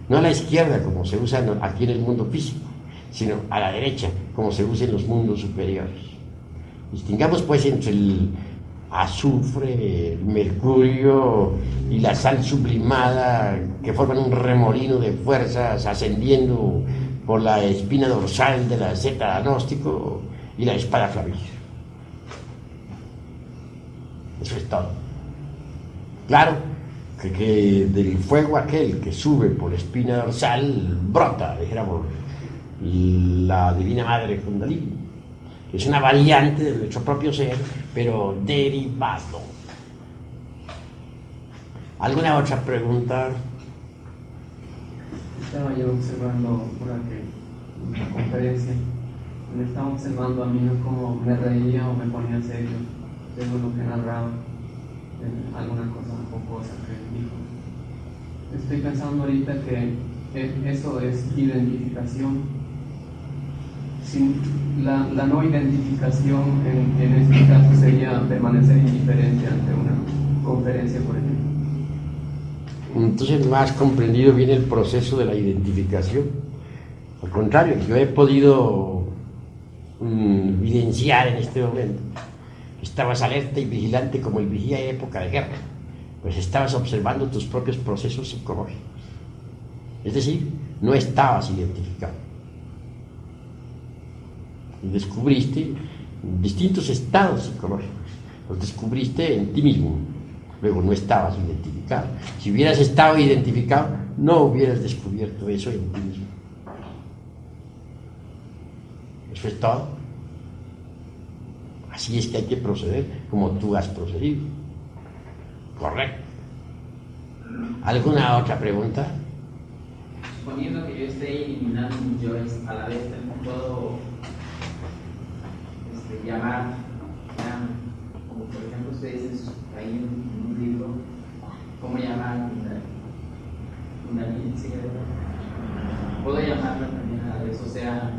no a la izquierda como se usa aquí en el mundo físico, sino a la derecha como se usa en los mundos superiores. Distingamos pues entre el azufre, el mercurio y la sal sublimada, que forman un remolino de fuerzas ascendiendo por la espina dorsal de la zeta agnóstico y la espada flavígera. Eso es todo. Claro que del fuego aquel que sube por la espina dorsal brota, dijéramos, la Divina Madre Kundalini. Es una variante de nuestro propio ser, pero derivado. ¿Alguna otra pregunta? Estaba yo observando por aquí una conferencia donde estaba observando a mí cómo me reía o me ponía serio según lo que narraba alguna cosa jocosa que dijo. Estoy pensando ahorita que eso es identificación. La no identificación en este caso sería permanecer indiferente ante una conferencia, por ejemplo. Entonces no has comprendido bien el proceso de la identificación. Al contrario, yo he podido evidenciar en este momento que estabas alerta y vigilante como el vigía en época de guerra, pues estabas observando tus propios procesos psicológicos. Es decir, no estabas identificado. Y descubriste distintos estados psicológicos, los descubriste en ti mismo. Luego no estabas identificado. Si hubieras estado identificado, no hubieras descubierto eso en ti mismo. Eso es todo. Así es que hay que proceder como tú has procedido. Correcto. ¿Alguna otra pregunta? Suponiendo que yo esté eliminando un yo, a la vez también puedo llamar, como por ejemplo ustedes dicen ahí en un libro, ¿cómo llamar Kundalini? ¿Sí? Puedo llamarla también a la vez, o sea,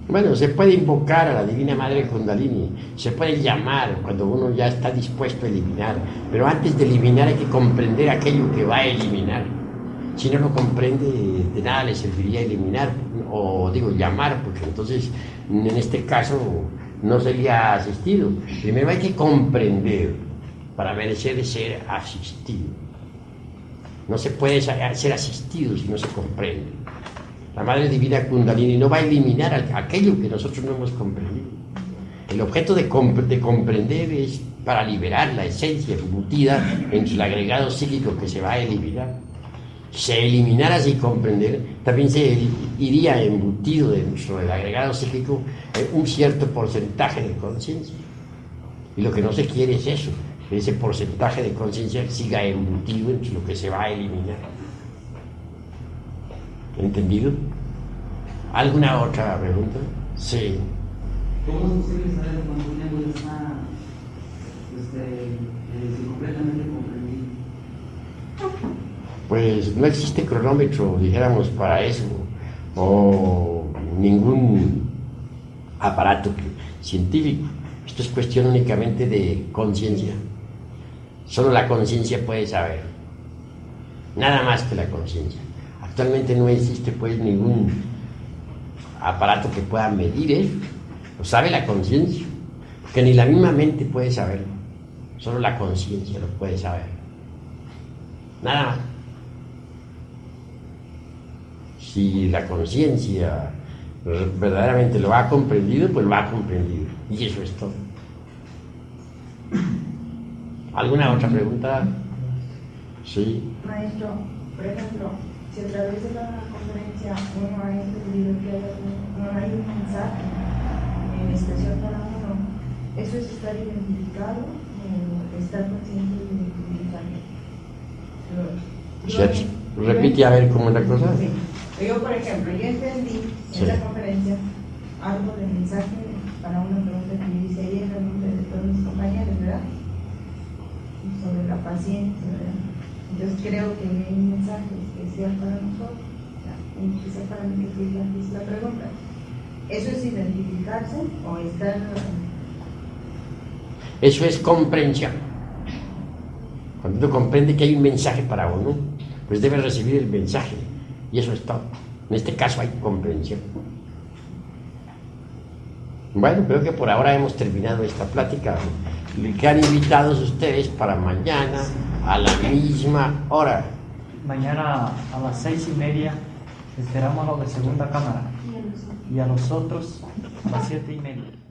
bueno, se puede invocar a la Divina Madre Kundalini, se puede llamar cuando uno ya está dispuesto a eliminar, pero antes de eliminar hay que comprender aquello que va a eliminar. Si no lo comprende, de nada le serviría eliminar, o digo llamar, porque entonces en este caso no sería asistido. Primero hay que comprender para merecer ser asistido. No se puede ser asistido si no se comprende. La Madre Divina Kundalini no va a eliminar aquello que nosotros no hemos comprendido. El objeto de comprender es para liberar la esencia embutida entre el agregado psíquico que se va a eliminar. Si se eliminara sin comprender, también se iría embutido dentro del agregado psíquico un cierto porcentaje de conciencia. Y lo que no se quiere es eso, que ese porcentaje de conciencia siga embutido entre lo que se va a eliminar. ¿Entendido? ¿Alguna otra pregunta? Sí. ¿Cómo es posible saber cuando un ego está completamente comprendido? Pues no existe cronómetro, dijéramos, para eso, o ningún aparato científico. Esto es cuestión únicamente de conciencia. Solo la conciencia puede saber, nada más que la conciencia. Actualmente no existe pues ningún aparato que pueda medir eso. Lo sabe la conciencia, porque ni la misma mente puede saberlo. Solo la conciencia lo puede saber. Nada más. Si la conciencia verdaderamente lo ha comprendido, pues lo ha comprendido. Y eso es todo. ¿Alguna otra pregunta? Sí. Maestro, por ejemplo, si a través de la conferencia uno ha entendido que hay un mensaje en especial para uno, ¿eso es estar identificado o estar consciente de identificarlo? Repite a ver cómo es la cosa. Sí. Yo, por ejemplo, yo entendí en esa conferencia algo del mensaje para una pregunta que hice ayer en nombre de todos mis compañeros, ¿verdad? Sobre la paciencia, ¿verdad? Entonces creo que hay un mensaje especial para nosotros, especial para mí, que es la pregunta. ¿Eso es identificarse o estar...? Eso es comprensión. Cuando uno comprende que hay un mensaje para uno, pues debe recibir el mensaje. Y eso es todo. En este caso hay comprensión. Bueno, creo que por ahora hemos terminado esta plática. Le quedan invitados ustedes para mañana a la misma hora. Mañana a las 6:30 esperamos a los de segunda cámara y a los otros a las 7:30.